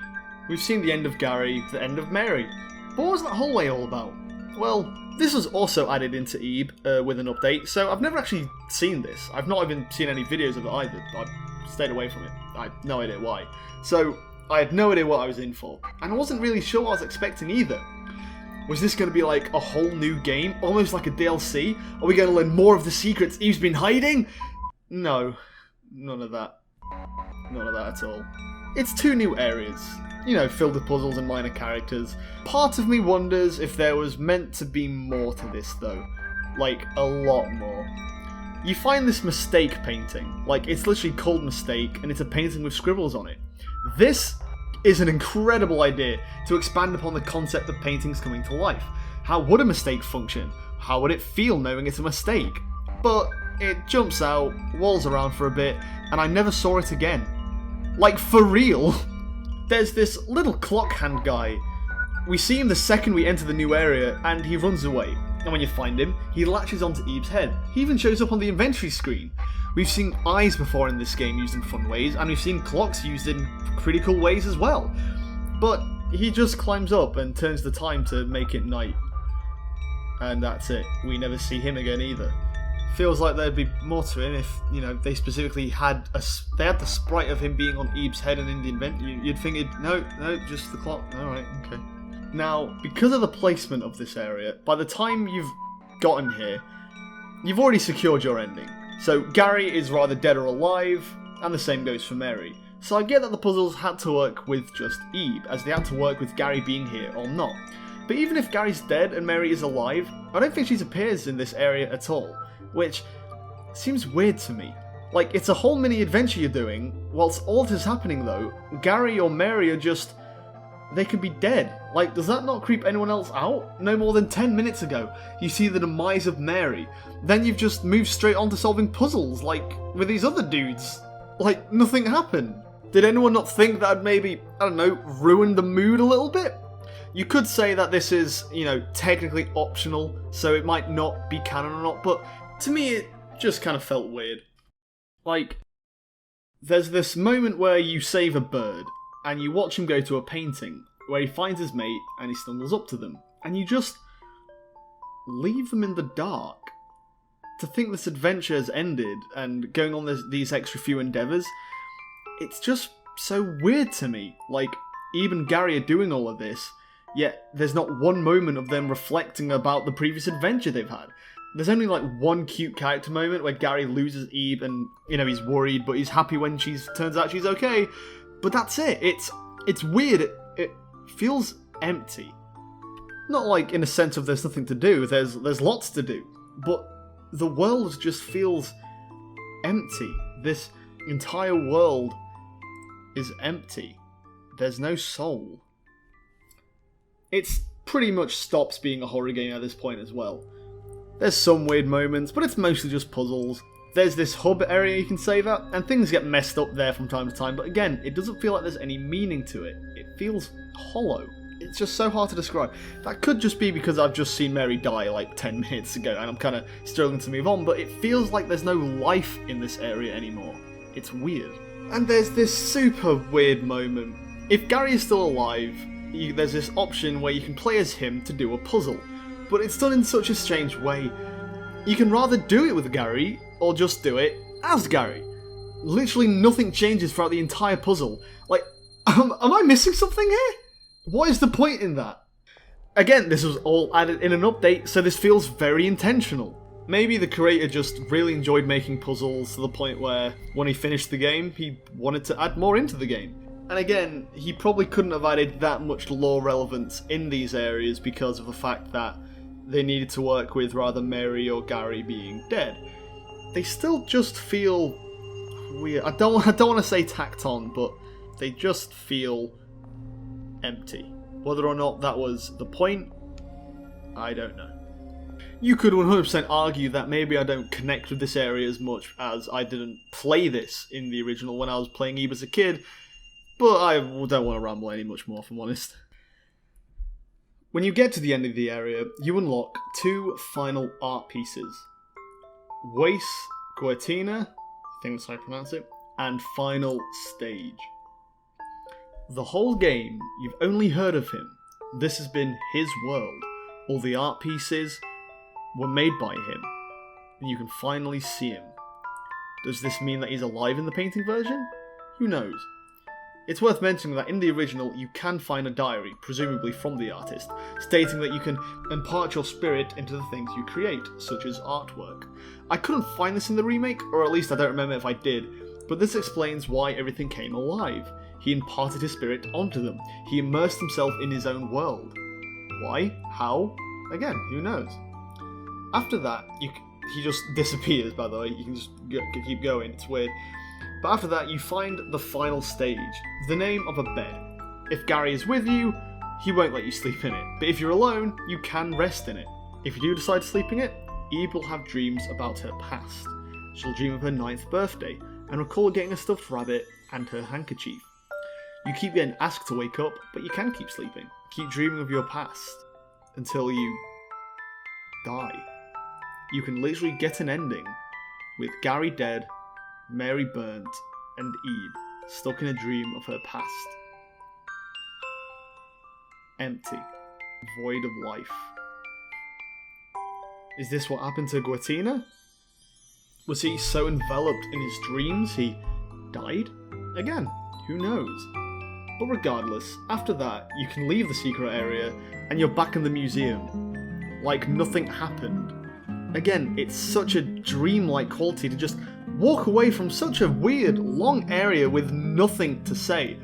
S1: We've seen the end of Garry, the end of Mary. But what was that hallway all about? Well, this was also added into Ebe with an update, so I've never actually seen this. I've not even seen any videos of it either. I've stayed away from it. I had no idea why. So, I had no idea what I was in for. And I wasn't really sure what I was expecting either. Was this going to be like a whole new game? Almost like a DLC? Are we going to learn more of the secrets Eve's been hiding? No. None of that. None of that at all. It's 2 new areas. You know, filled with puzzles and minor characters. Part of me wonders if there was meant to be more to this though. Like, a lot more. You find this mistake painting. Like, it's literally called Mistake, and it's a painting with scribbles on it. This is an incredible idea to expand upon the concept of paintings coming to life. How would a mistake function? How would it feel knowing it's a mistake? But it jumps out, walls around for a bit, and I never saw it again. Like, for real. There's this little clock hand guy. We see him the second we enter the new area, and he runs away. And when you find him, he latches onto Eve's head. He even shows up on the inventory screen. We've seen eyes before in this game used in fun ways, and we've seen clocks used in pretty cool ways as well. But he just climbs up and turns the time to make it night. And that's it. We never see him again either. Feels like there'd be more to him if, you know, they specifically had the sprite of him being on Eve's head and in the inventory. You'd think no, just the clock. Alright, okay. Now, because of the placement of this area, by the time you've gotten here, you've already secured your ending. So Garry is rather dead or alive, and the same goes for Mary. So I get that the puzzles had to work with just Ebe, as they had to work with Garry being here or not. But even if Gary's dead and Mary is alive, I don't think she appears in this area at all, which seems weird to me. Like, it's a whole mini adventure you're doing, whilst all this is happening though, Garry or Mary are just... they could be dead. Like, does that not creep anyone else out? No more than 10 minutes ago, you see the demise of Mary. Then you've just moved straight on to solving puzzles, like, with these other dudes. Like, nothing happened. Did anyone not think that would maybe, I don't know, ruin the mood a little bit? You could say that this is, you know, technically optional, so it might not be canon or not, but to me it just kind of felt weird. Like, there's this moment where you save a bird, and you watch him go to a painting, where he finds his mate, and he stumbles up to them, and you just leave them in the dark. To think this adventure has ended, and going on these extra few endeavours, it's just so weird to me. Like, even Garry are doing all of this, yet there's not one moment of them reflecting about the previous adventure they've had. There's only like one cute character moment where Garry loses Ebe and, you know, he's worried, but he's happy when turns out she's okay. But that's it. It's weird. It feels empty. Not like in a sense of there's nothing to do. There's lots to do. But the world just feels empty. This entire world is empty. There's no soul. It's pretty much stops being a horror game at this point as well. There's some weird moments, but it's mostly just puzzles. There's this hub area you can save at, and things get messed up there from time to time, but again, it doesn't feel like there's any meaning to it. It feels hollow. It's just so hard to describe. That could just be because I've just seen Mary die like 10 minutes ago, and I'm kind of struggling to move on, but it feels like there's no life in this area anymore. It's weird. And there's this super weird moment. If Garry is still alive, there's this option where you can play as him to do a puzzle, but it's done in such a strange way. You can rather do it with Garry, or just do it as Garry. Literally nothing changes throughout the entire puzzle. Like, am I missing something here? What is the point in that? Again, this was all added in an update, so this feels very intentional. Maybe the creator just really enjoyed making puzzles to the point where, when he finished the game, he wanted to add more into the game. And again, he probably couldn't have added that much lore relevance in these areas because of the fact that they needed to work with rather Mary or Garry being dead. They still just feel weird. I don't want to say tacked on, but they just feel empty. Whether or not that was the point, I don't know. You could 100% argue that maybe I don't connect with this area as much as I didn't play this in the original when I was playing Ebe as a kid. But I don't want to ramble any much more, if I'm honest. When you get to the end of the area, you unlock 2 final art pieces. Wace Guatina, I think that's how I pronounce it, and Final Stage. The whole game, you've only heard of him. This has been his world. All the art pieces were made by him, and you can finally see him. Does this mean that he's alive in the painting version? Who knows? It's worth mentioning that in the original you can find a diary, presumably from the artist, stating that you can impart your spirit into the things you create, such as artwork. I couldn't find this in the remake, or at least I don't remember if I did, but this explains why everything came alive. He imparted his spirit onto them. He immersed himself in his own world. Why? How? Again, who knows? After that, he just disappears, by the way. You can just keep going, it's weird. But after that, you find the final stage, the name of a bed. If Garry is with you, he won't let you sleep in it. But if you're alone, you can rest in it. If you do decide to sleep in it, Eve will have dreams about her past. She'll dream of her 9th birthday, and recall getting a stuffed rabbit and her handkerchief. You keep getting asked to wake up, but you can keep sleeping. Keep dreaming of your past, until you die. You can literally get an ending with Garry dead, Mary burnt, and Eve stuck in a dream of her past. Empty. Void of life. Is this what happened to Guatina? Was he so enveloped in his dreams he died? Again, who knows? But regardless, after that, you can leave the secret area and you're back in the museum. Like nothing happened. Again, it's such a dreamlike quality to just walk away from such a weird, long area with nothing to say.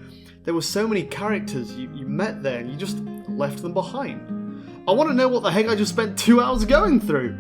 S1: There were so many characters you met there and you just left them behind. I want to know what the heck I just spent 2 hours going through.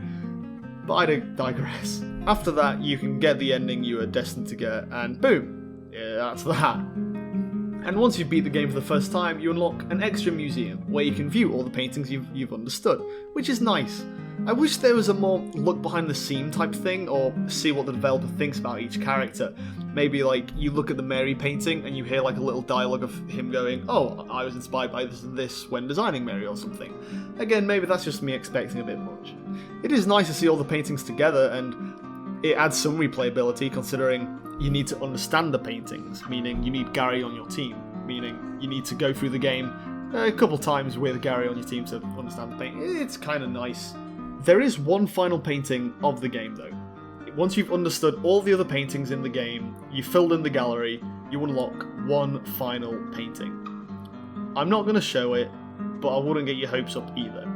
S1: But I digress. After that, you can get the ending you were destined to get, and boom, yeah, that's that. And once you beat the game for the first time, you unlock an extra museum where you can view all the paintings you've understood, which is nice. I wish there was a more look behind the scene type thing, or see what the developer thinks about each character. Maybe like you look at the Mary painting and you hear like a little dialogue of him going, oh, I was inspired by this and this when designing Mary or something. Again, maybe that's just me expecting a bit much. It is nice to see all the paintings together, and it adds some replayability considering you need to understand the paintings, meaning you need Garry on your team, meaning you need to go through the game a couple times with Garry on your team to understand the painting. It's kind of nice. There is one final painting of the game though. Once you've understood all the other paintings in the game, you've filled in the gallery, you unlock one final painting. I'm not going to show it, but I wouldn't get your hopes up either.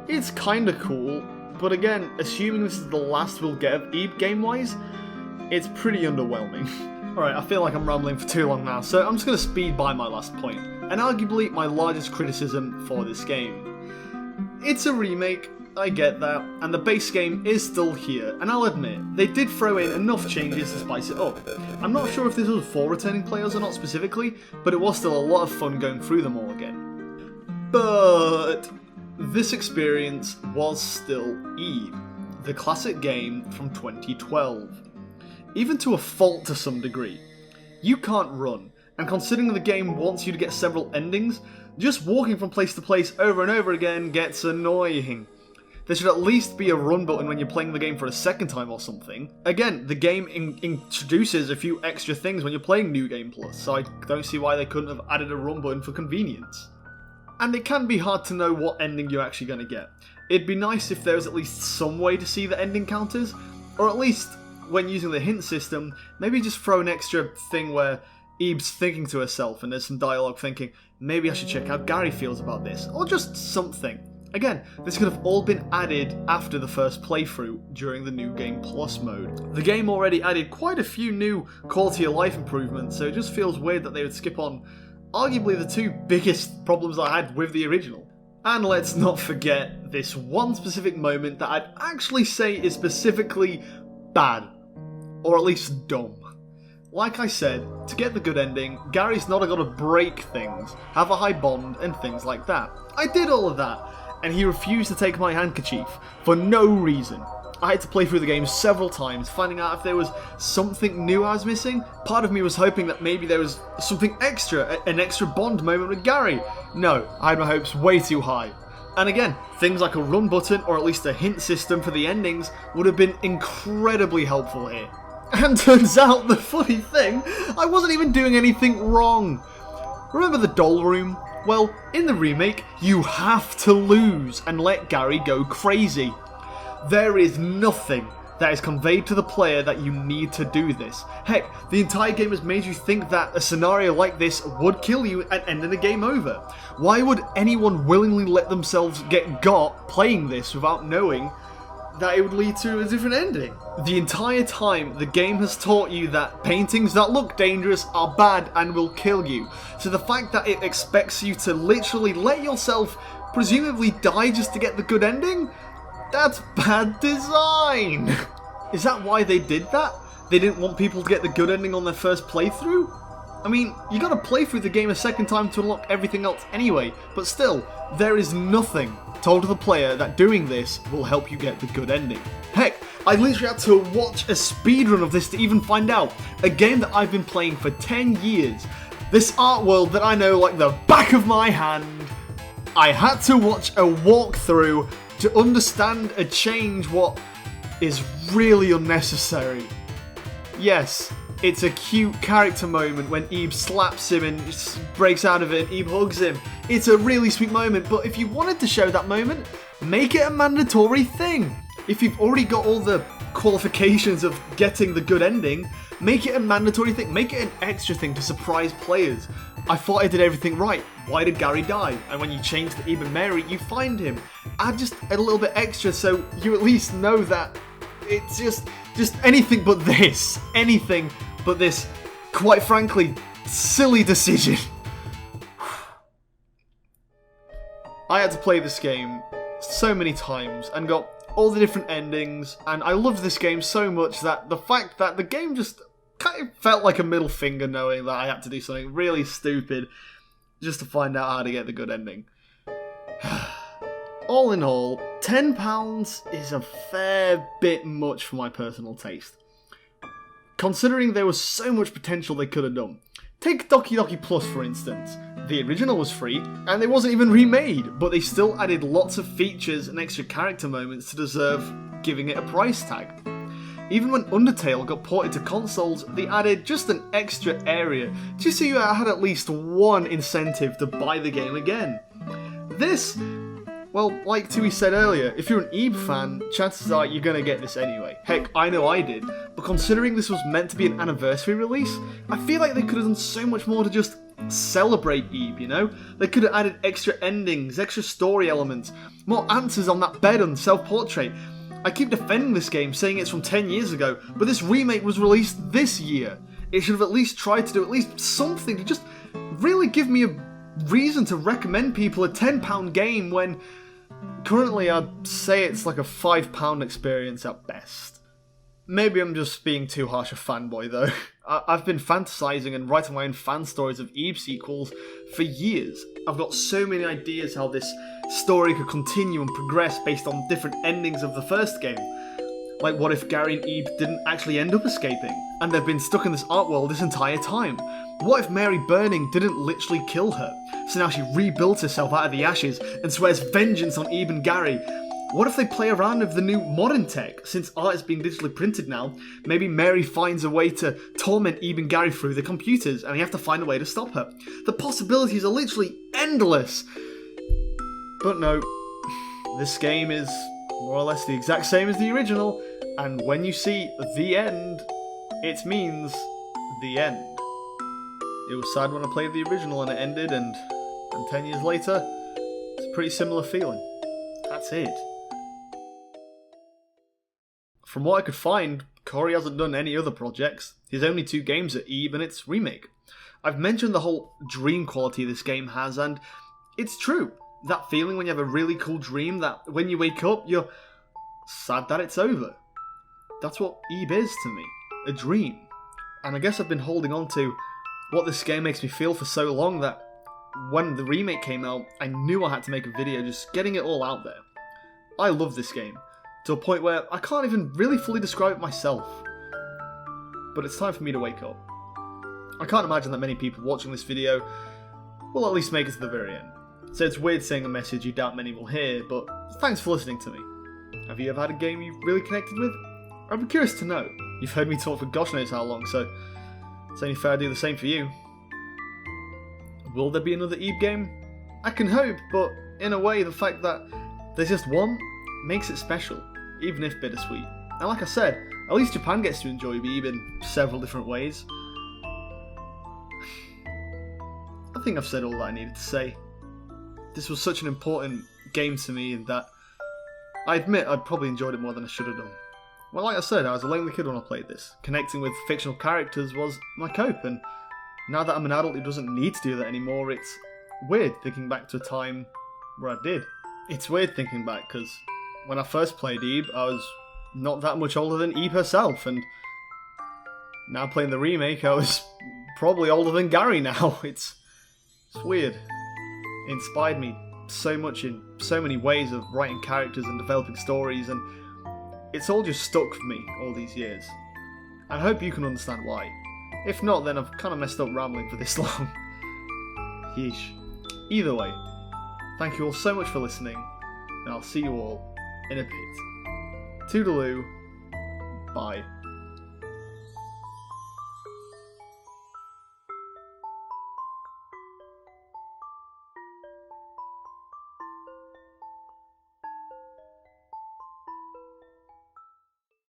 S1: It's kinda cool, but again, assuming this is the last we'll get of Ebe game-wise, it's pretty underwhelming. Alright, I feel like I'm rambling for too long now, so I'm just going to speed by my last point, and arguably my largest criticism for this game. It's a remake, I get that, and the base game is still here, and I'll admit, they did throw in enough changes to spice it up. I'm not sure if this was for returning players or not specifically, but it was still a lot of fun going through them all again. But this experience was still Ebe, the classic game from 2012. Even to a fault to some degree. You can't run, and considering the game wants you to get several endings, just walking from place to place over and over again gets annoying. There should at least be a run button when you're playing the game for a second time or something. Again, the game introduces a few extra things when you're playing New Game Plus, so I don't see why they couldn't have added a run button for convenience. And it can be hard to know what ending you're actually going to get. It'd be nice if there was at least some way to see the ending counters, or at least, when using the hint system, maybe just throw an extra thing where Ebe's thinking to herself and there's some dialogue thinking, maybe I should check how Garry feels about this, or just something. Again, this could have all been added after the first playthrough during the New Game Plus mode. The game already added quite a few new quality of life improvements, so it just feels weird that they would skip on arguably the two biggest problems I had with the original. And let's not forget this one specific moment that I'd actually say is specifically bad. Or at least dumb. Like I said, to get the good ending, Garry's not got to break things, have a high bond, and things like that. I did all of that, and he refused to take my handkerchief, for no reason. I had to play through the game several times, finding out if there was something new I was missing. Part of me was hoping that maybe there was something extra, an extra Bond moment with Garry. No, I had my hopes way too high. And again, things like a run button or at least a hint system for the endings would have been incredibly helpful here. And turns out, the funny thing, I wasn't even doing anything wrong. Remember the doll room? Well, in the remake, you have to lose and let Garry go crazy. There is nothing that is conveyed to the player that you need to do this. Heck, the entire game has made you think that a scenario like this would kill you and end in a game over. Why would anyone willingly let themselves get got playing this without knowing that it would lead to a different ending? The entire time, the game has taught you that paintings that look dangerous are bad and will kill you. So the fact that it expects you to literally let yourself presumably die just to get the good ending? That's bad design! Is that why they did that? They didn't want people to get the good ending on their first playthrough? I mean, you gotta play through the game a second time to unlock everything else anyway, but still, there is nothing told to the player that doing this will help you get the good ending. Heck, I literally had to watch a speedrun of this to even find out. A game that I've been playing for 10 years. This art world that I know like the back of my hand. I had to watch a walkthrough to understand and change what is really unnecessary. Yes, it's a cute character moment when Eve slaps him and breaks out of it and Eve hugs him. It's a really sweet moment, but if you wanted to show that moment, make it a mandatory thing. If you've already got all the qualifications of getting the good ending, make it a mandatory thing. Make it an extra thing to surprise players. I thought I did everything right. Why did Garry die? And when you change to Eve and Mary, you find him. Add just a little bit extra so you at least know that it's just anything but this. Anything but this, quite frankly, silly decision. I had to play this game so many times and got all the different endings, and I loved this game so much that the fact that the game just kind of felt like a middle finger knowing that I had to do something really stupid just to find out how to get the good ending. All in all, £10 is a fair bit much for my personal taste, considering there was so much potential they could have done. Take Doki Doki Plus for instance. The original was free, and it wasn't even remade, but they still added lots of features and extra character moments to deserve giving it a price tag. Even when Undertale got ported to consoles, they added just an extra area, just so you had at least one incentive to buy the game again. This, well, like Tui said earlier, if you're an Ebe fan, chances are you're gonna get this anyway. Heck, I know I did, but considering this was meant to be an anniversary release, I feel like they could have done so much more to just celebrate Ebe, you know? They could have added extra endings, extra story elements, more answers on that bed on self-portrait. I keep defending this game, saying it's from 10 years ago, but this remake was released this year. It should have at least tried to do at least something to just really give me a reason to recommend people a £10 game when currently I'd say it's like a £5 experience at best. Maybe I'm just being too harsh a fanboy though. I've been fantasizing and writing my own fan stories of Ebe sequels for years. I've got so many ideas how this story could continue and progress based on different endings of the first game. Like what if Garry and Ebe didn't actually end up escaping, and they've been stuck in this art world this entire time? What if Mary Burning didn't literally kill her, so now she rebuilt herself out of the ashes and swears vengeance on Ebe and Garry? What if they play around with the new modern tech? Since art is being digitally printed now, maybe Mary finds a way to torment Ebe and Garry through the computers, and they have to find a way to stop her. The possibilities are literally endless! But no, this game is more or less the exact same as the original, and when you see the end, it means the end. It was sad when I played the original and it ended, and 10 years later, it's a pretty similar feeling. That's it. From what I could find, Corey hasn't done any other projects. His only 2 games are Ebe and its remake. I've mentioned the whole dream quality this game has, and it's true. That feeling when you have a really cool dream that when you wake up, you're sad that it's over. That's what Ebe is to me. A dream. And I guess I've been holding on to what this game makes me feel for so long that when the remake came out, I knew I had to make a video just getting it all out there. I love this game. to a point where I can't even really fully describe it myself. But it's time for me to wake up. I can't imagine that many people watching this video will at least make it to the very end. So it's weird saying a message you doubt many will hear, but thanks for listening to me. Have you ever had a game you've really connected with? I'd be curious to know. You've heard me talk for gosh knows how long, so it's only fair I do the same for you. Will there be another Eve game? I can hope, but in a way the fact that there's just one makes it special, even if bittersweet. And like I said, at least Japan gets to enjoy Eve in several different ways. I think I've said all that I needed to say. This was such an important game to me that I admit I'd probably enjoyed it more than I should have done. Well, like I said, I was a lonely kid when I played this. Connecting with fictional characters was my cope, and now that I'm an adult who doesn't need to do that anymore, it's weird thinking back to a time where I did. It's weird thinking back, because when I first played Eve, I was not that much older than Eve herself, and now playing the remake, I was probably older than Garry now. It's weird. It inspired me so much in so many ways of writing characters and developing stories, and it's all just stuck for me all these years. I hope you can understand why. If not, then I've kind of messed up rambling for this long. Yeesh. Either way, thank you all so much for listening, and I'll see you all in a bit. Toodaloo. Bye.